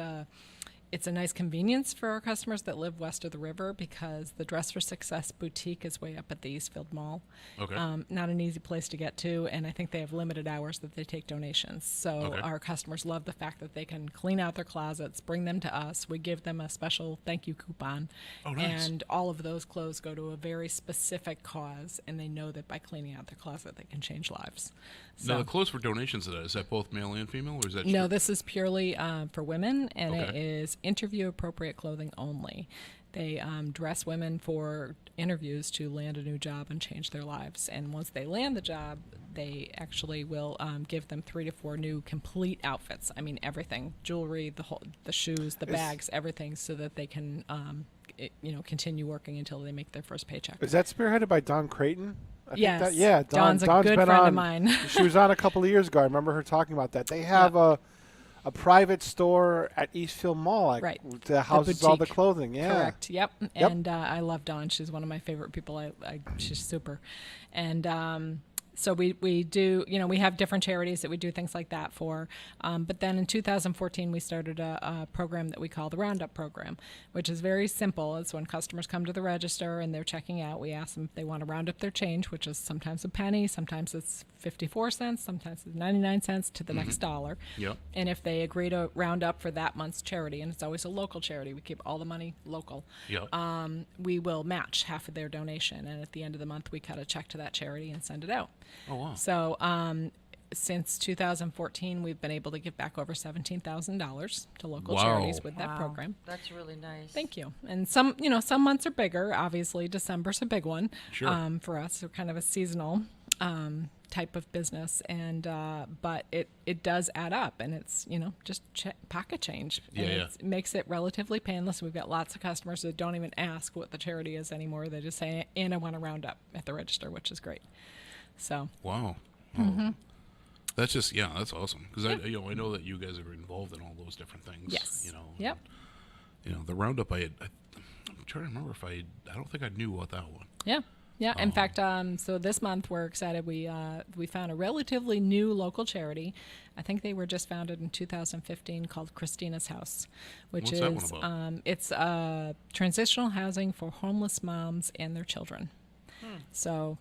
it's a nice convenience for our customers that live west of the river, because the Dress for Success boutique is way up at the Eastfield Mall.
Okay.
Not an easy place to get to, and I think they have limited hours that they take donations. So our customers love the fact that they can clean out their closets, bring them to us. We give them a special thank you coupon.
Oh, nice.
And all of those clothes go to a very specific cause, and they know that by cleaning out their closet, they can change lives. So,
now, the clothes for donations to that, is that both male and female, or is that
no, this is purely for women, and
Okay.
it is interview-appropriate clothing only. They dress women for interviews to land a new job and change their lives. And once they land the job, they actually will give them 3 to 4 new complete outfits. I mean, everything: jewelry, the shoes, the bags, everything, so that they can continue working until they make their first paycheck.
Is that spearheaded by Dawn Creighton?
Yes.
Dawn's
a good
been
friend of mine.
She was on a couple of years ago. I remember her talking about that. They have a a private store at Eastfield Mall.
Right.
That houses all the
boutique.
clothing. Yeah.
Correct. Yep. And I love Dawn. She's one of my favorite people. She's super. And so we do, we have different charities that we do things like that for. But then in 2014, we started a program that we call the Roundup Program, which is very simple. It's when customers come to the register and they're checking out, we ask them if they want to round up their change, which is sometimes a penny, sometimes it's 54 cents, sometimes it's 99 cents to the next dollar.
Yep.
And if they agree to round up for that month's charity, and it's always a local charity, we keep all the money local,
Yep.
we will match half of their donation. And at the end of the month, we cut a check to that charity and send it out.
Oh, wow.
So since 2014, we've been able to give back over $17,000 to local
Wow.
charities with that program.
That's really nice.
Thank you. And some months are bigger. Obviously, December's a big one.
Sure.
For us. We're kind of a seasonal type of business, and but it does add up, and it's just pocket change.
Yeah,
and
yeah.
It makes it relatively painless. We've got lots of customers that don't even ask what the charity is anymore. They just say, "And I want to round up" at the register, which is great. So.
Wow. Oh. That's just that's awesome because I know that you guys are involved in all those different things.
Yes. Yep.
The roundup I'm trying to remember if I don't think I knew about that one.
Yeah. Yeah. In fact, so this month we're excited. We found a relatively new local charity. I think they were just founded in 2015 called Christina's House, which
What's
is
that one about?
it's transitional housing for homeless moms and their children. So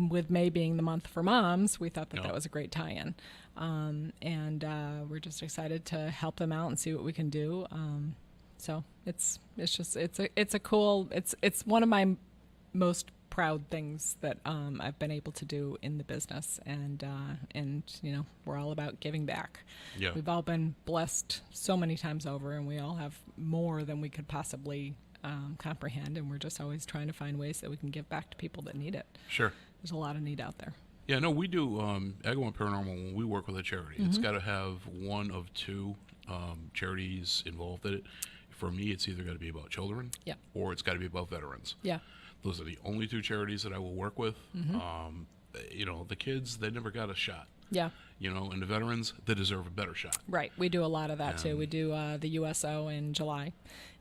with May being the month for moms, we thought that was a great tie-in. And we're just excited to help them out and see what we can do. So it's one of my most proud things that I've been able to do in the business, and we're all about giving back.
Yeah.
We've all been blessed so many times over, and we all have more than we could possibly comprehend, and we're just always trying to find ways that we can give back to people that need it.
Sure.
There's a lot of need out there.
Yeah, no, we do Agawam Paranormal when we work with a charity. It's got to have one of two charities involved in it. For me, it's either got to be about children or it's got to be about veterans.
Yeah.
Those are the only two charities that I will work with. The kids, they never got a shot.
Yeah.
And the veterans, they deserve a better shot.
Right. We do a lot of that too. We do the USO in July,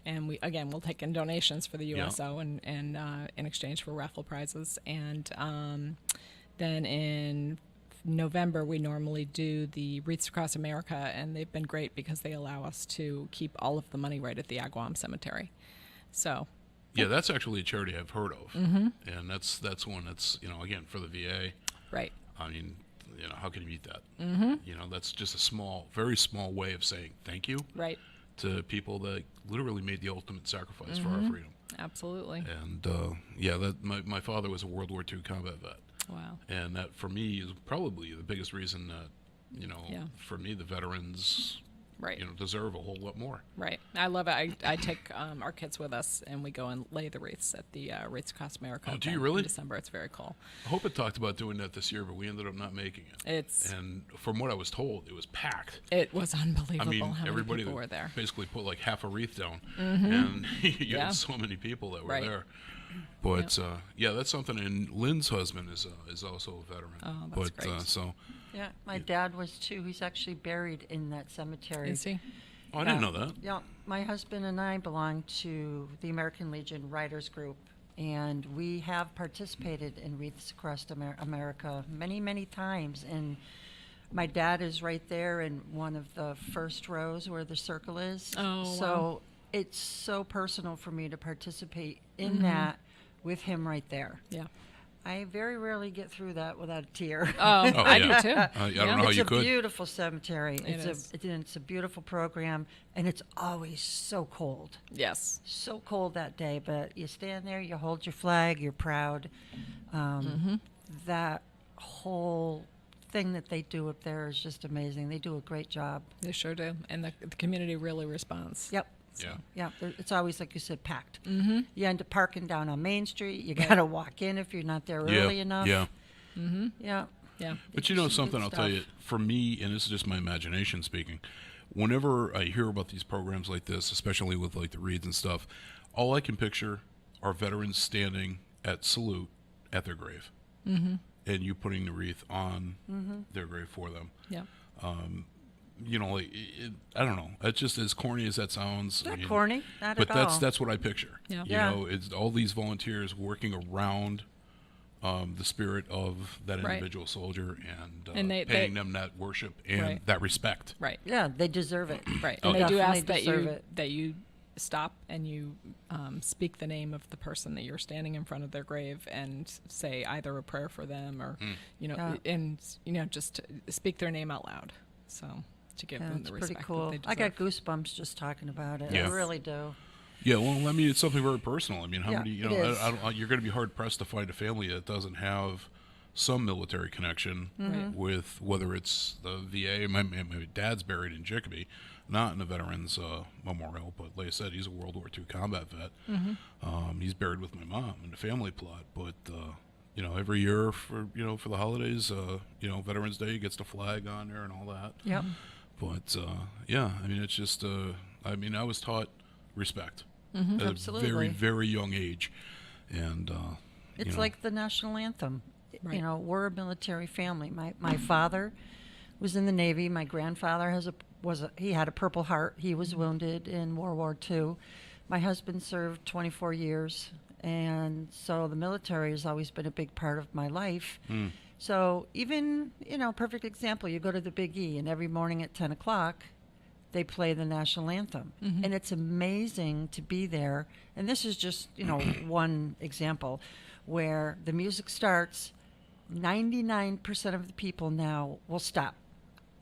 and we'll take in donations for the USO and in exchange for raffle prizes. And then in November, we normally do the Wreaths Across America, and they've been great because they allow us to keep all of the money right at the Agawam Cemetery. So.
Yeah, that's actually a charity I've heard of, and that's one that's again for the VA.
Right.
I mean, how can you beat that? Mm-hmm. That's just a very small way of saying thank you.
Right.
To people that literally made the ultimate sacrifice for our freedom.
Absolutely.
And that my father was a World War II combat vet.
Wow.
And that for me is probably the biggest reason that for me the veterans.
Right.
Deserve a whole lot more.
Right. I love it. I take our kids with us, and we go and lay the wreaths at the Wreaths Across America.
Oh, do you really?
In December. It's very cool.
I hope it talked about doing that this year, but we ended up not making it. And from what I was told, it was packed.
It was unbelievable.
I mean,
how
everybody
many people were there.
Basically put like half a wreath down, and you had so many people that were there. But that's something. And Lynn's husband is also a veteran.
Oh, that's great.
Yeah, my dad was too. He's actually buried in that cemetery.
Is he?
Oh, I didn't know that.
Yeah, my husband and I belong to the American Legion Writers Group, and we have participated in Wreaths Across America many, many times. And my dad is right there in one of the first rows where the circle is.
Oh,
so
wow.
It's so personal for me to participate in that with him right there.
Yeah.
I very rarely get through that without a tear.
Oh, I do too.
I don't know how you could.
It's a beautiful cemetery.
It's
a beautiful program, and it's always so cold.
Yes.
So cold that day, but you stand there, you hold your flag, you're proud. That whole thing that they do up there is just amazing. They do a great job.
They sure do, and the community really responds.
Yep.
Yeah.
Yeah, it's always, like you said, packed. You end up parking down on Main Street. You got to walk in if you're not there early enough.
Yeah.
Yeah.
Yeah.
But something, I'll tell you, for me, and this is just my imagination speaking, whenever I hear about these programs like this, especially with like the reads and stuff, all I can picture are veterans standing at salute at their grave. And you putting the wreath on their grave for them.
Yeah.
I don't know. That's just as corny as that sounds.
Not corny, not
but
at all.
that's what I picture.
Yeah.
It's all these volunteers working around the spirit of that individual soldier and paying them that worship and that respect.
Right.
Yeah, they deserve it.
Right.
They
And they do ask
definitely
that you stop and you speak the name of the person that you're standing in front of their grave and say either a prayer for them or just to speak their name out loud. So to give them the respect.
Pretty cool.
That they
I got
deserve.
goosebumps just talking about it.
Yeah.
I really do.
Yeah, well, I mean, it's something very personal. I mean, how many,
it is.
you're going to be hard pressed to find a family that doesn't have some military connection with, whether it's the VA. My dad's buried in Jacoby, not in the Veterans Memorial, but like I said, he's a World War II combat vet. He's buried with my mom in the family plot. But every year for the holidays, Veterans Day gets the flag on there and all that.
Yep.
But I mean, it's just I was taught respect. At
Absolutely.
a very, very young age. And,
It's like the national anthem. Right. We're a military family. My father was in the Navy. My grandfather he had a Purple Heart. He was wounded in World War II. My husband served 24 years. And so the military has always been a big part of my life. So even, perfect example, you go to the Big E and every morning at 10 o'clock, they play the national anthem. And it's amazing to be there. And this is just, one example where the music starts, 99% of the people now will stop.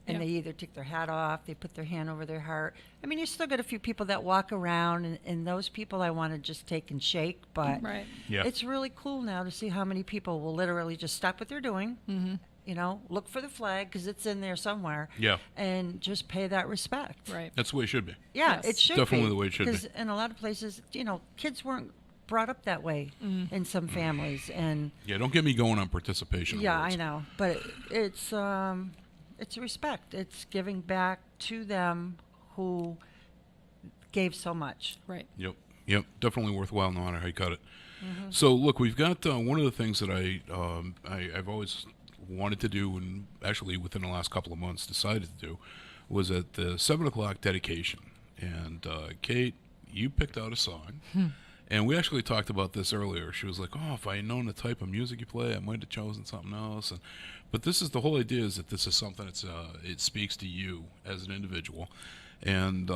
And they either take their hat off, they put their hand over their heart. I mean, you still got a few people that walk around, and those people I want to just take and shake. But it's really cool now to see how many people will literally just stop what they're doing, look for the flag because it's in there somewhere.
Yeah.
And just pay that respect.
Right.
That's the way it should be.
Yeah,
Yes.
it should
Definitely
be.
the way it should be.
Because in a lot of places, kids weren't brought up that way in some families. And
Yeah, don't get me going on participation awards.
I know. But it's respect. It's giving back to them who gave so much.
Right.
Yep. Definitely worthwhile, no matter how you cut it. So, look, we've got one of the things that I've always wanted to do, and actually within the last couple of months decided to do, was at the 7 o'clock dedication. And Kate, you picked out a song. And we actually talked about this earlier. She was like, "Oh, if I had known the type of music you play, I might have chosen something else." But this is the whole idea: is that this is something that's it speaks to you as an individual, and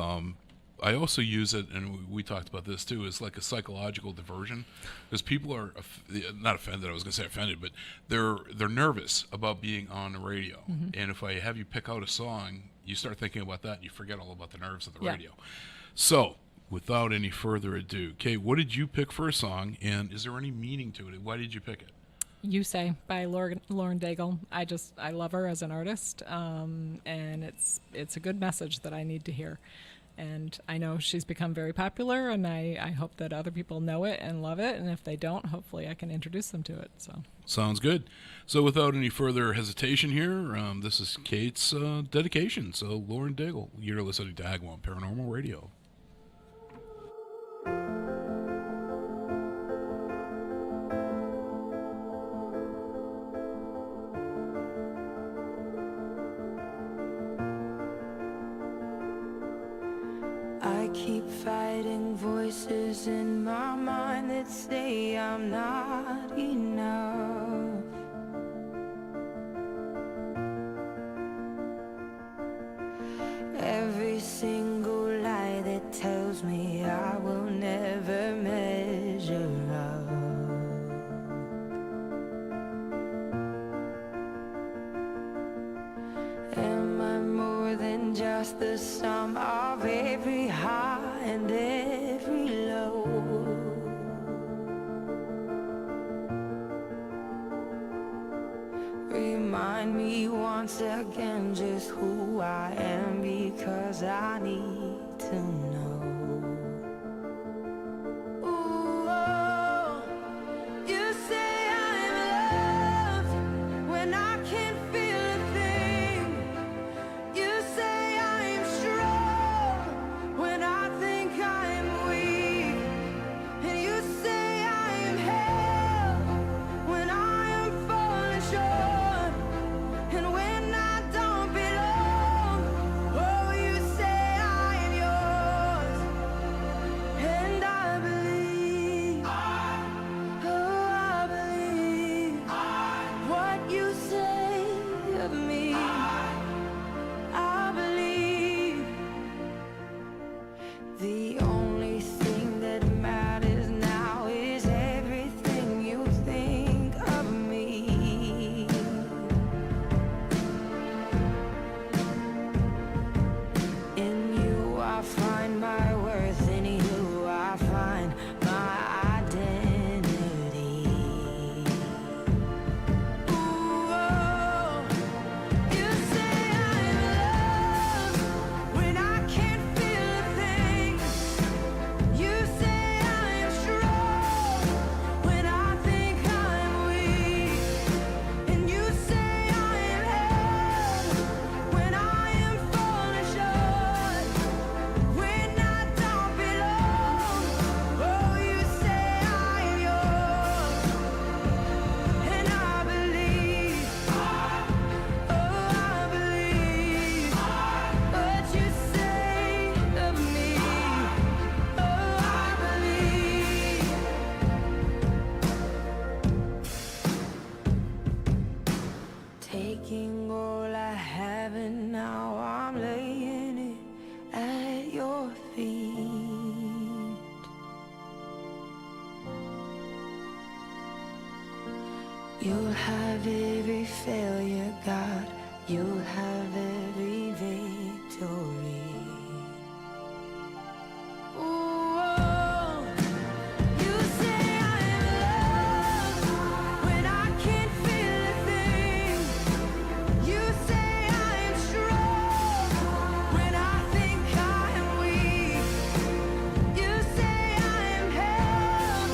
I also use it, and we talked about this too, as like a psychological diversion, because people are not offended. I was going to say offended, but they're nervous about being on the radio. And if I have you pick out a song, you start thinking about that, and you forget all about the nerves of the radio. So, without any further ado, Kate, what did you pick for a song, and is there any meaning to it? Why did you pick it?
You Say by Lauren Daigle. I love her as an artist, and it's a good message that I need to hear. And I know she's become very popular, and I hope that other people know it and love it, and if they don't, hopefully I can introduce them to it. So
sounds good. So without any further hesitation here, this is Kate's dedication. So Lauren Daigle, you're listening to Agawam Paranormal Radio.
I keep fighting voices in my mind that say I'm not enough. Every single lie that tells me I will never measure up. Am I more than just the sum of every high and every low? Remind me once again just who I am, because I need to know. Ooh, oh, you say I'm loved when I can't feel a thing. You say I'm strong when I think I'm weak. And you say I am held when I am falling short. And when I don't belong, You'll have every failure, God. You'll have every victory. Oh, you say I'm loved when I can't feel a thing. You say I'm strong when I think I am weak. You say I am held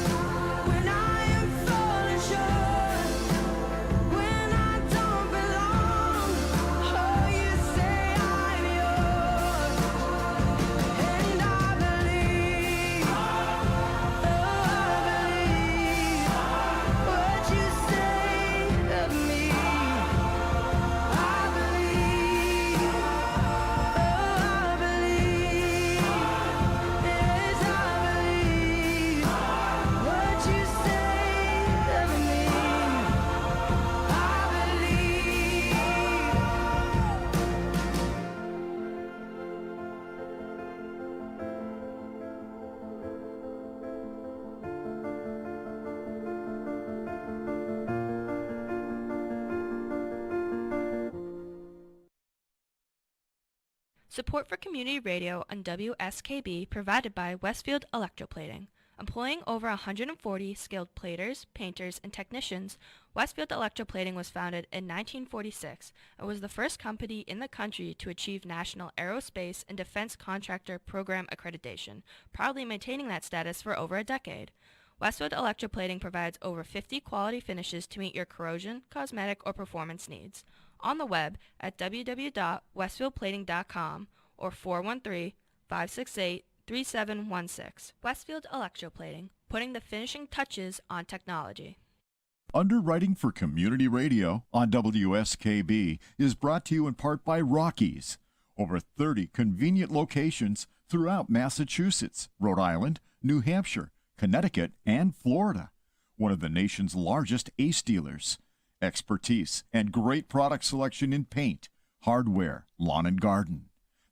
when I am falling short. When I don't belong, oh, you say I'm yours. And I believe, oh, I believe what you say of me. I believe, oh, I believe, yes, I believe what you say of me. I
Support for community radio on WSKB provided by Westfield Electroplating. Employing over 140 skilled platers, painters, and technicians, Westfield Electroplating was founded in 1946 and was the first company in the country to achieve National Aerospace and Defense Contractor Program accreditation, proudly maintaining that status for over a decade. Westfield Electroplating provides over 50 quality finishes to meet your corrosion, cosmetic, or performance needs. On the web at www.westfieldplating.com or 413-568-3716. Westfield Electroplating, putting the finishing touches on technology.
Underwriting for Community Radio on WSKB is brought to you in part by Rockies. Over 30 convenient locations throughout Massachusetts, Rhode Island, New Hampshire, Connecticut, and Florida. One of the nation's largest ACE dealers. Expertise and great product selection in paint, hardware, lawn and garden.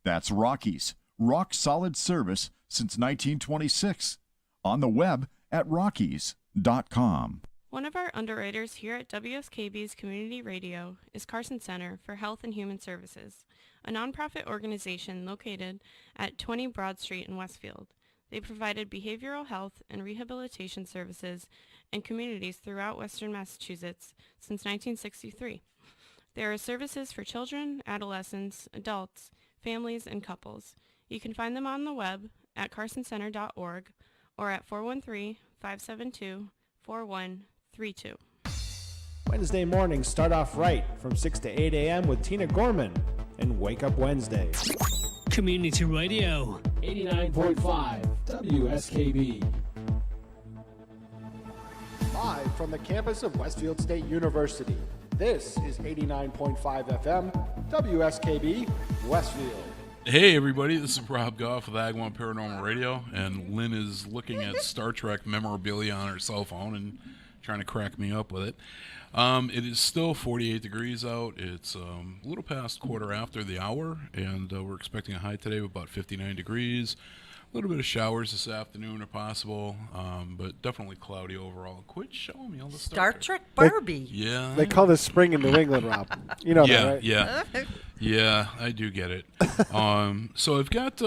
That's Rockies. Rock solid service since 1926. On the web at rockies.com.
One of our underwriters here at WSKB's Community Radio is Carson Center for Health and Human Services, a nonprofit organization located at 20 Broad Street in Westfield. They provided behavioral health and rehabilitation services in communities throughout Western Massachusetts since 1963. There are services for children, adolescents, adults, families, and couples. You can find them on the web at carsoncenter.org or at 413-572-4132.
Wednesday mornings start off right from 6 to 8 a.m. with Tina Gorman and Wake Up Wednesday.
Community Radio.
89.5 WSKB. Live from the campus of Westfield State University, this is 89.5 FM WSKB Westfield.
Hey everybody, this is Rob Goff with Agawam Paranormal Radio, and Lynn is looking at Star Trek memorabilia on her cell phone and trying to crack me up with it. It is still 48 degrees out. It's a little past quarter after the hour, and we're expecting a high today of about 59 degrees. A little bit of showers this afternoon are possible, but definitely cloudy overall. Quit showing me all the
Star Trek Barbie.
Yeah.
They call this spring in New England, Rob. You know that, right?
Yeah. Yeah, I do get it. So I've got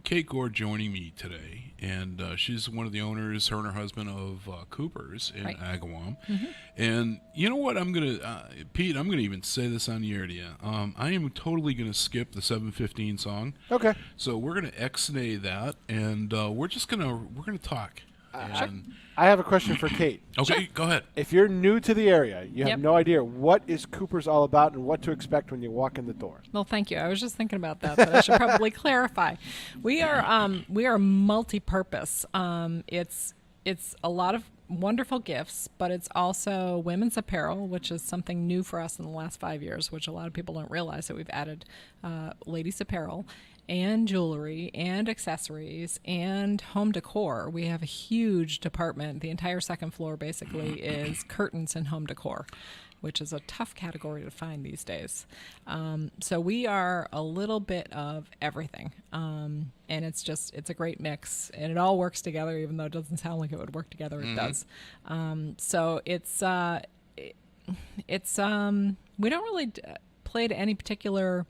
Kate Gord joining me today, and she's one of the owners, her and her husband, of Cooper's in Agawam. Mm-hmm. And you know what? I'm going to, Pete, I'm going to even say this on the air to you. I am totally going to skip the 7:15 song.
Okay.
So we're going to ex-nay that, and we're going to talk.
I have a question for Kate.
Okay, go ahead.
If you're new to the area, you have no idea what is Cooper's all about and what to expect when you walk in the door.
Well, thank you. I was just thinking about that, but I should probably clarify. We are multi-purpose. It's a lot of wonderful gifts, but it's also women's apparel, which is something new for us in the last 5 years, which a lot of people don't realize that we've added ladies' apparel and jewelry and accessories and home decor. We have a huge department. The entire second floor basically is curtains and home decor, which is a tough category to find these days. So we are a little bit of everything. And it's a great mix, and it all works together, even though it doesn't sound like it would work together, it does. So it's, it's we don't really play to any particular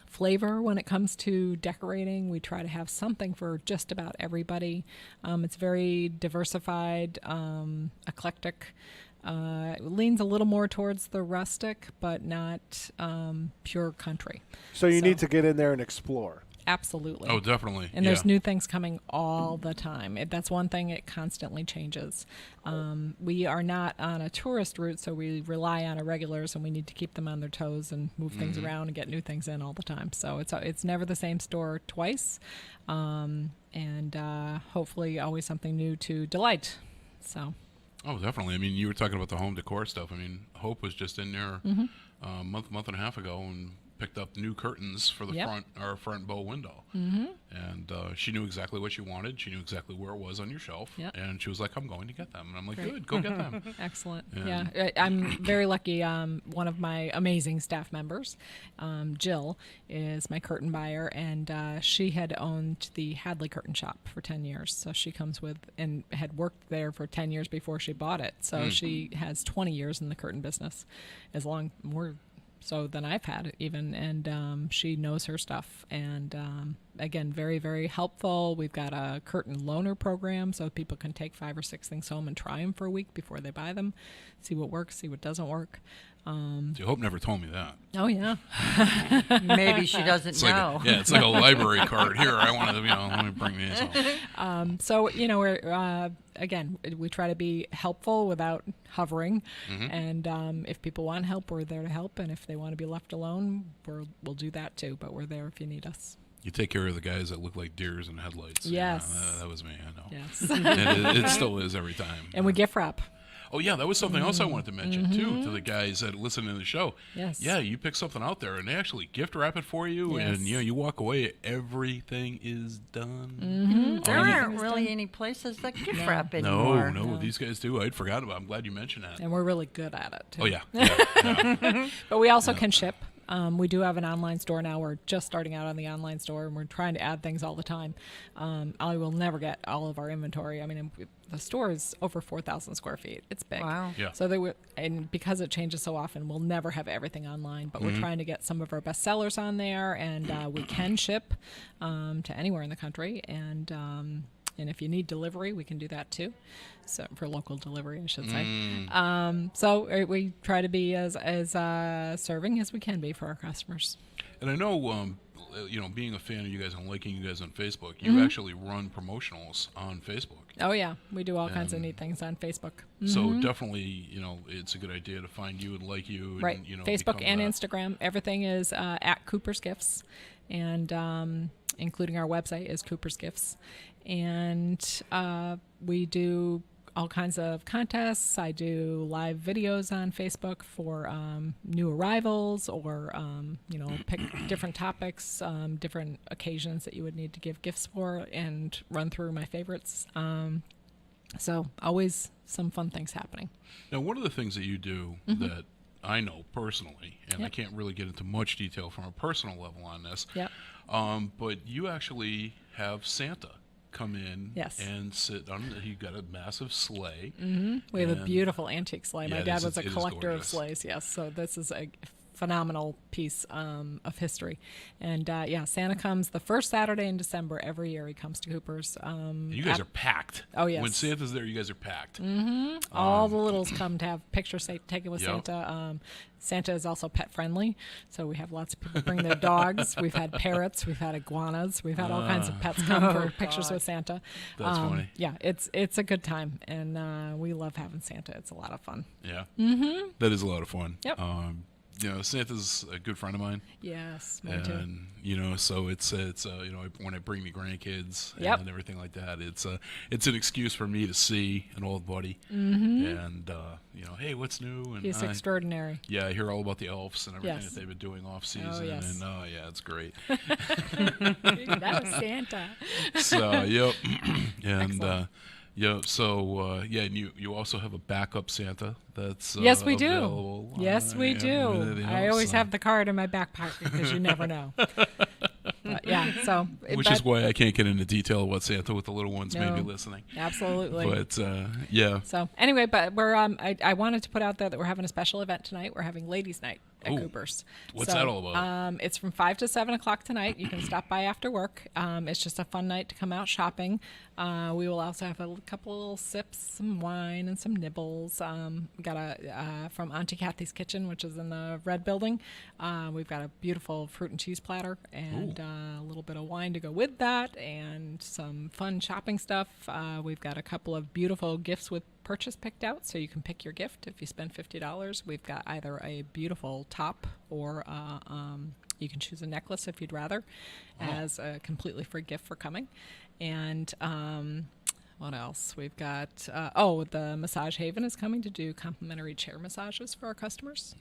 flavor when it comes to decorating. We try to have something for just about everybody. It's very diversified, eclectic. It leans a little more towards the rustic, but not pure country.
So you need to get in there and explore.
Absolutely.
Oh, definitely.
And there's new things coming all the time. That's one thing, it constantly changes. We are not on a tourist route, so we rely on our regulars, and we need to keep them on their toes and move things around and get new things in all the time. So it's never the same store twice, and hopefully always something new to delight. So.
Oh, definitely. I mean, you were talking about the home decor stuff. I mean, Hope was just in there a month and a half ago and picked up new curtains for the front bow window. And she knew exactly what she wanted. She knew exactly where it was on your shelf. And she was like, I'm going to get them. And I'm like, good, go get them.
Excellent. Yeah, I'm very lucky. One of my amazing staff members, Jill, is my curtain buyer, and she had owned the Hadley Curtain Shop for 10 years. So she comes with, and had worked there for 10 years before she bought it. So she has 20 years in the curtain business, more so than I've had even, and she knows her stuff, and again, very, very helpful. We've got a curtain loaner program, so people can take 5 or 6 things home and try them for a week before they buy them, see what works, see what doesn't work.
Hope never told me that.
Oh yeah.
Maybe she doesn't know.
It's like a library card. Here, I want to, let me bring these home.
So we're again, we try to be helpful without hovering, and if people want help, we're there to help, and if they want to be left alone, we'll do that too. But we're there if you need us.
You take care of the guys that look like deers in headlights.
Yes.
Yeah, that was me, I know.
Yes.
And it still is every time.
And we gift wrap.
Oh, yeah, that was something else I wanted to mention, too, to the guys that listen to the show.
Yes.
Yeah, you pick something out there, and they actually gift wrap it for you, and you walk away, everything is done.
There aren't really any places that gift wrap anymore.
No, these guys do. I'd forgotten about it. I'm glad you mentioned that.
And we're really good at it, too.
Oh, yeah.
But we also can ship. We do have an online store now. We're just starting out on the online store, and we're trying to add things all the time. I will never get all of our inventory. I mean, the store is over 4,000 square feet. It's big.
Wow.
Yeah.
So and because it changes so often, we'll never have everything online. But we're trying to get some of our best sellers on there, and we can ship to anywhere in the country. And if you need delivery, we can do that too. So for local delivery, I should say. So we try to be as serving as we can be for our customers.
And I know, being a fan of you guys and liking you guys on Facebook, you actually run promotionals on Facebook.
Oh yeah, we do all kinds of neat things on Facebook.
So definitely, it's a good idea to find you and like you.
Right.
And,
Facebook and Instagram. Everything is at Cooper's Gifts, and including our website is Cooper's Gifts. And we do all kinds of contests. I do live videos on Facebook for new arrivals, or pick different topics, different occasions that you would need to give gifts for, and run through my favorites. So always some fun things happening.
Now, one of the things that you do that I know personally, and I can't really get into much detail from a personal level on this, but you actually have Santa come in and sit on. He got a massive sleigh.
We have a beautiful antique sleigh. My dad was a
it is
collector of
gorgeous.
sleighs. Yes, so this is a phenomenal piece of history. And Santa comes the first Saturday in December every year. He comes to Cooper's.
You guys are packed.
Oh yes.
When Santa's there, you guys are packed.
All the littles come to have pictures taken with Santa. Santa is also pet friendly, so we have lots of people bring their dogs. We've had parrots, we've had iguanas, we've had all kinds of pets come for pictures with Santa.
That's funny.
Yeah, it's a good time, and we love having Santa. It's a lot of fun.
Yeah. That is a lot of fun.
Yep.
Santa's a good friend of mine.
Yes, mine too.
And so it's when I bring the grandkids
Yep.
and everything like that, it's an excuse for me to see an old buddy and hey, what's new? And
He's extraordinary.
Yeah, I hear all about the elves and everything
Yes.
that they've been doing off season,
Oh, yes.
and it's great.
That was Santa.
So yep, and.
Excellent.
And you also have a backup Santa that's
Yes, we do.
available.
Yes, we do. I always have the card in my back pocket because you never know. But yeah, so
which is why I can't get into detail of what Santa with the little ones may be listening.
Absolutely.
But yeah.
So anyway, but we're I wanted to put out there that we're having a special event tonight. We're having Ladies' Night at Cooper's.
What's that all about?
It's from 5 to 7 o'clock tonight. You can stop by after work. It's just a fun night to come out shopping. We will also have a couple little sips, some wine, and some nibbles. We got from Auntie Kathy's Kitchen, which is in the red building. We've got a beautiful fruit and cheese platter and a little bit of wine to go with that, and some fun shopping stuff. We've got a couple of beautiful gifts with purchase picked out, so you can pick your gift if you spend $50. We've got either a beautiful top or you can choose a necklace if you'd rather, as a completely free gift for coming. And what else? We've got, the Massage Haven is coming to do complimentary chair massages for our customers.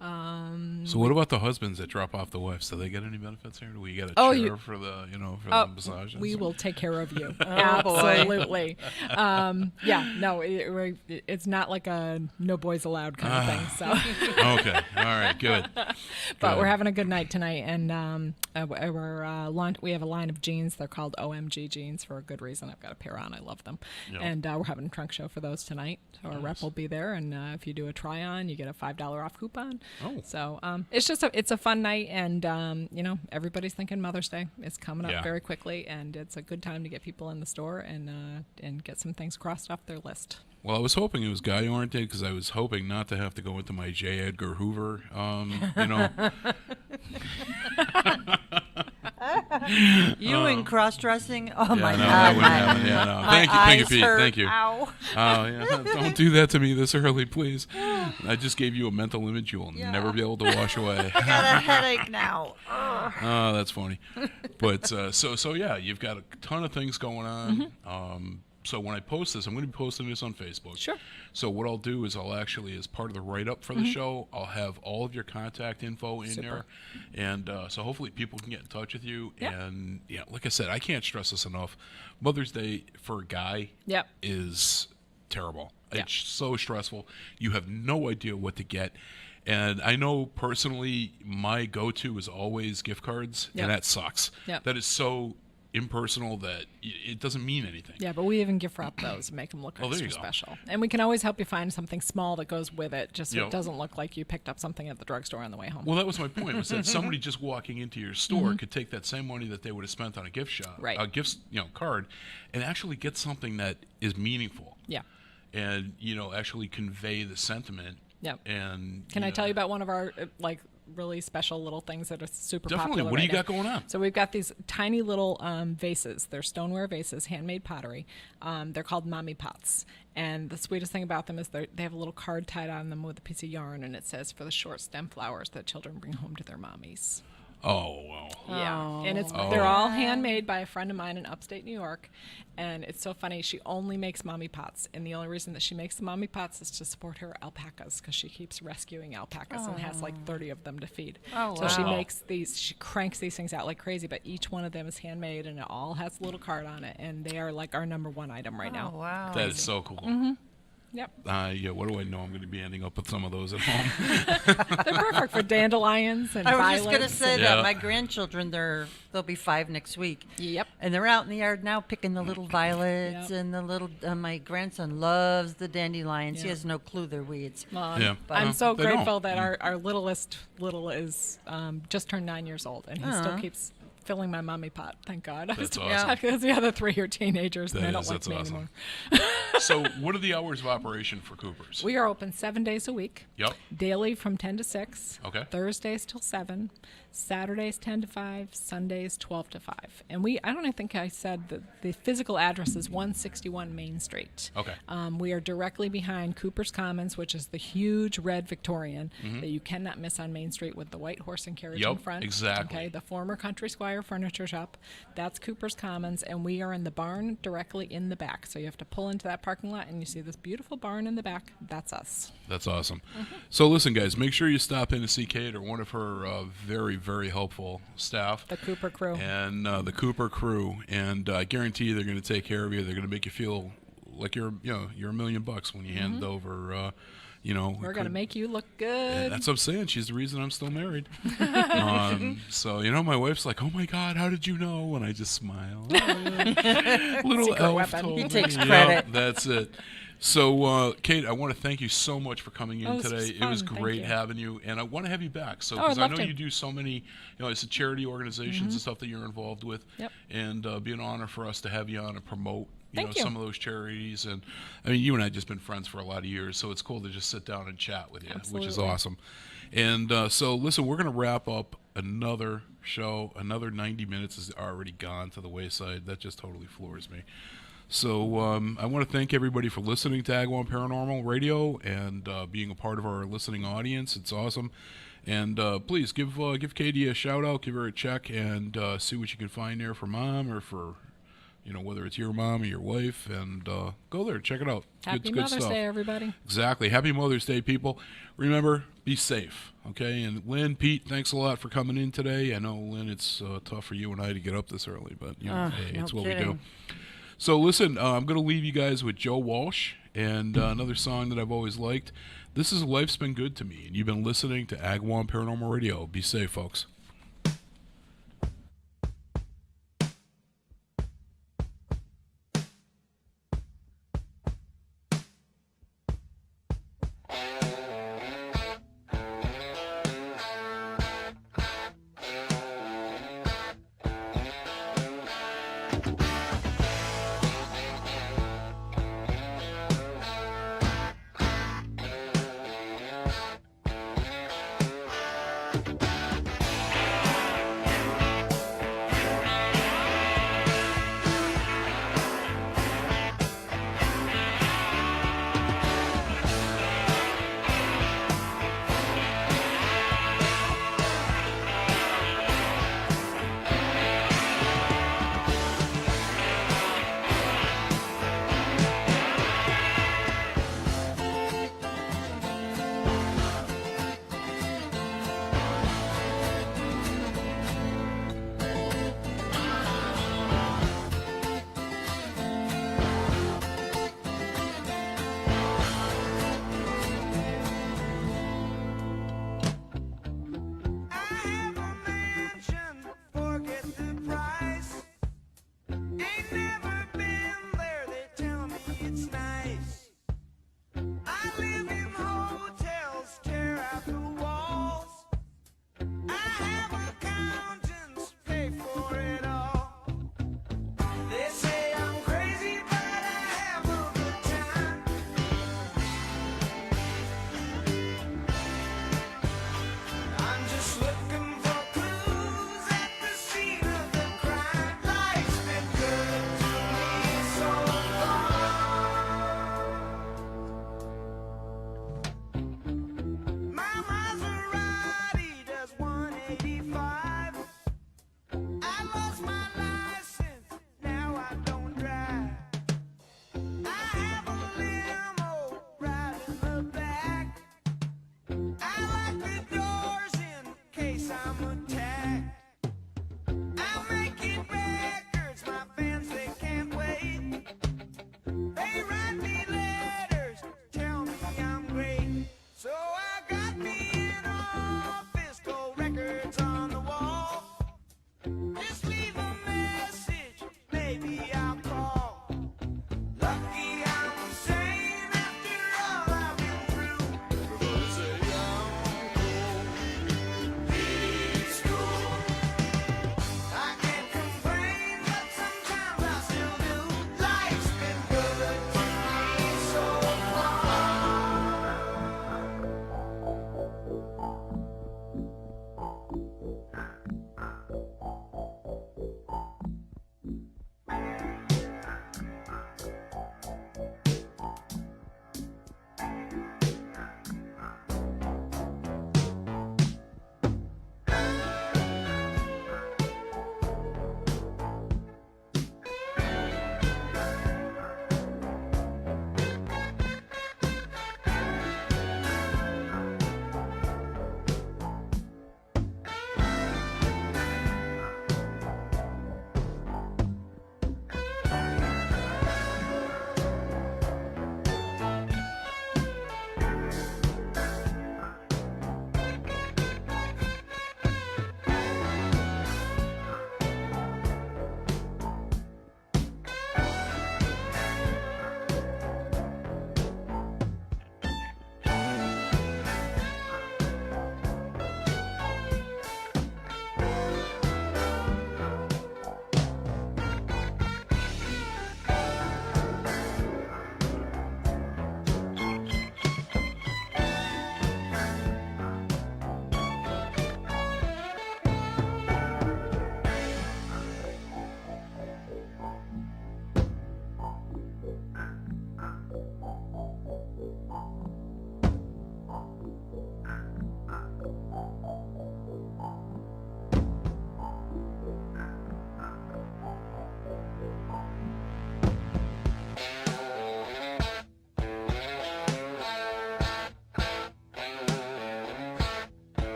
So what about the husbands that drop off the wives? Do they get any benefits here? Do we get a chair for the, the massages?
We will take care of you.
boy.
Absolutely. It's not like a no boys allowed kind of thing. So.
Okay. All right. Good.
But we're having a good night tonight, and we have a line of jeans. They're called OMG jeans for a good reason. I've got a pair on. I love them. Yep. And we're having a trunk show for those tonight. So our rep will be there, and if you do a try on, you get a $5 off coupon.
Oh.
So it's just it's a fun night, and everybody's thinking Mother's Day is coming up very quickly, and it's a good time to get people in the store and get some things crossed off their list.
Well, I was hoping it was guy oriented because I was hoping not to have to go into my J. Edgar Hoover,
You in cross-dressing? Oh, my
no,
God.
that wouldn't happen. Yeah, no. Thank you, Pete.
Hurt.
Thank you.
Ow.
Don't do that to me this early, please. I just gave you a mental image you will never be able to wash away.
I got a headache now.
Oh, that's funny. But so yeah, you've got a ton of things going on.
Mm-hmm.
So when I post this, I'm going to be posting this on Facebook.
Sure.
So what I'll do is I'll actually, as part of the write-up for the show, I'll have all of your contact info in there. And so hopefully people can get in touch with you.
Yep.
And, like I said, I can't stress this enough. Mother's Day for a guy is terrible.
Yep.
It's so stressful. You have no idea what to get. And I know personally my go-to is always gift cards, and that sucks.
Yep.
That is so impersonal that it doesn't mean anything.
Yeah, but we even gift wrap those and make them look extra special. And we can always help you find something small that goes with it, just so it doesn't look like you picked up something at the drugstore on the way home.
Well, that was my point, was that somebody just walking into your store could take that same money that they would have spent on a gift shop, a gift card, and actually get something that is meaningful.
Yeah.
And, actually convey the sentiment.
Yep.
And
can I tell you about one of our really special little things that are super popular?
What do you got going on?
So we've got these tiny little vases. They're stoneware vases, handmade pottery. They're called mommy pots. And the sweetest thing about them is they have a little card tied on them with a piece of yarn, and it says, "For the short stem flowers that children bring home to their mommies."
Oh, wow.
Yeah, and they're all handmade by a friend of mine in upstate New York, and it's so funny. She only makes mommy pots, and the only reason that she makes the mommy pots is to support her alpacas, because she keeps rescuing alpacas and has like 30 of them to feed.
Oh,
so she makes these, she cranks these things out like crazy, but each one of them is handmade, and it all has a little card on it, and they are like our #1 item right now.
Wow.
That is so cool.
Mm-hmm. Yep.
What do I know? I'm going to be ending up with some of those at home.
They're perfect for dandelions and
I was
violets.
just going to say that my grandchildren, they'll be 5 next week.
Yep.
And they're out in the yard now picking the little violets and the little. My grandson loves the dandelions. He has no clue they're weeds.
Well, I'm so grateful that our little is just turned 9 years old, and he still keeps filling my mommy pot. Thank God.
That's awesome.
Because the other 3 are teenagers, and they don't like me anymore.
So what are the hours of operation for Cooper's?
We are open 7 days a week.
Yep.
Daily from 10 to 6.
Okay.
Thursdays till 7. Saturdays 10 to 5. Sundays 12 to 5. And I don't think I said that the physical address is 161 Main Street.
Okay.
We are directly behind Cooper's Commons, which is the huge red Victorian that you cannot miss on Main Street with the white horse and carriage in front.
Exactly.
Okay. The former Country Squire Furniture Shop. That's Cooper's Commons, and we are in the barn directly in the back. So you have to pull into that parking lot, and you see this beautiful barn in the back. That's us.
That's awesome. So listen, guys, make sure you stop in to see Kate or one of her very, very helpful staff.
The Cooper crew.
And the Cooper crew. And I guarantee you they're going to take care of you. They're going to make you feel like you're $1 million when you hand over
We're going to make you look good.
That's what I'm saying. She's the reason I'm still married. So, my wife's like, oh, my God, how did you know? And I just smile. Oh, yeah. Little
Secret
elf
weapon.
told
He
me.
takes credit.
Yep, that's it. So, Kate, I want to thank you so much for coming in
this
today.
was
It was
fun. Thank
great
you.
having you, and I want to have you back. So,
I'd
because I
love
know
to.
you do so many, it's a charity organizations and stuff that you're involved with.
Yep.
And be an honor for us to have you on and promote.
Thank you.
Some of those charities. And I mean, you and I have just been friends for a lot of years, so it's cool to just sit down and chat with you, which is
Absolutely.
awesome. And so, listen, we're going to wrap up another show. Another 90 minutes is already gone to the wayside. That just totally floors me. So I want to thank everybody for listening to Agawam Paranormal Radio and being a part of our listening audience. It's awesome. And please give Katie a shout out, give her a check, and see what you can find there for Mom or for whether it's your mom or your wife, and go there, check it out.
Happy
good
Mother's
stuff.
Day, everybody.
Exactly. Happy Mother's Day, people. Remember, be safe, okay? And Lynn, Pete, thanks a lot for coming in today. I know, Lynn, it's tough for you and I to get up this early, but hey,
no
it's what
kidding.
we do. So listen, I'm going to leave you guys with Joe Walsh and another song that I've always liked. This is Life's Been Good to Me, and you've been listening to Agawam Paranormal Radio. Be safe, folks.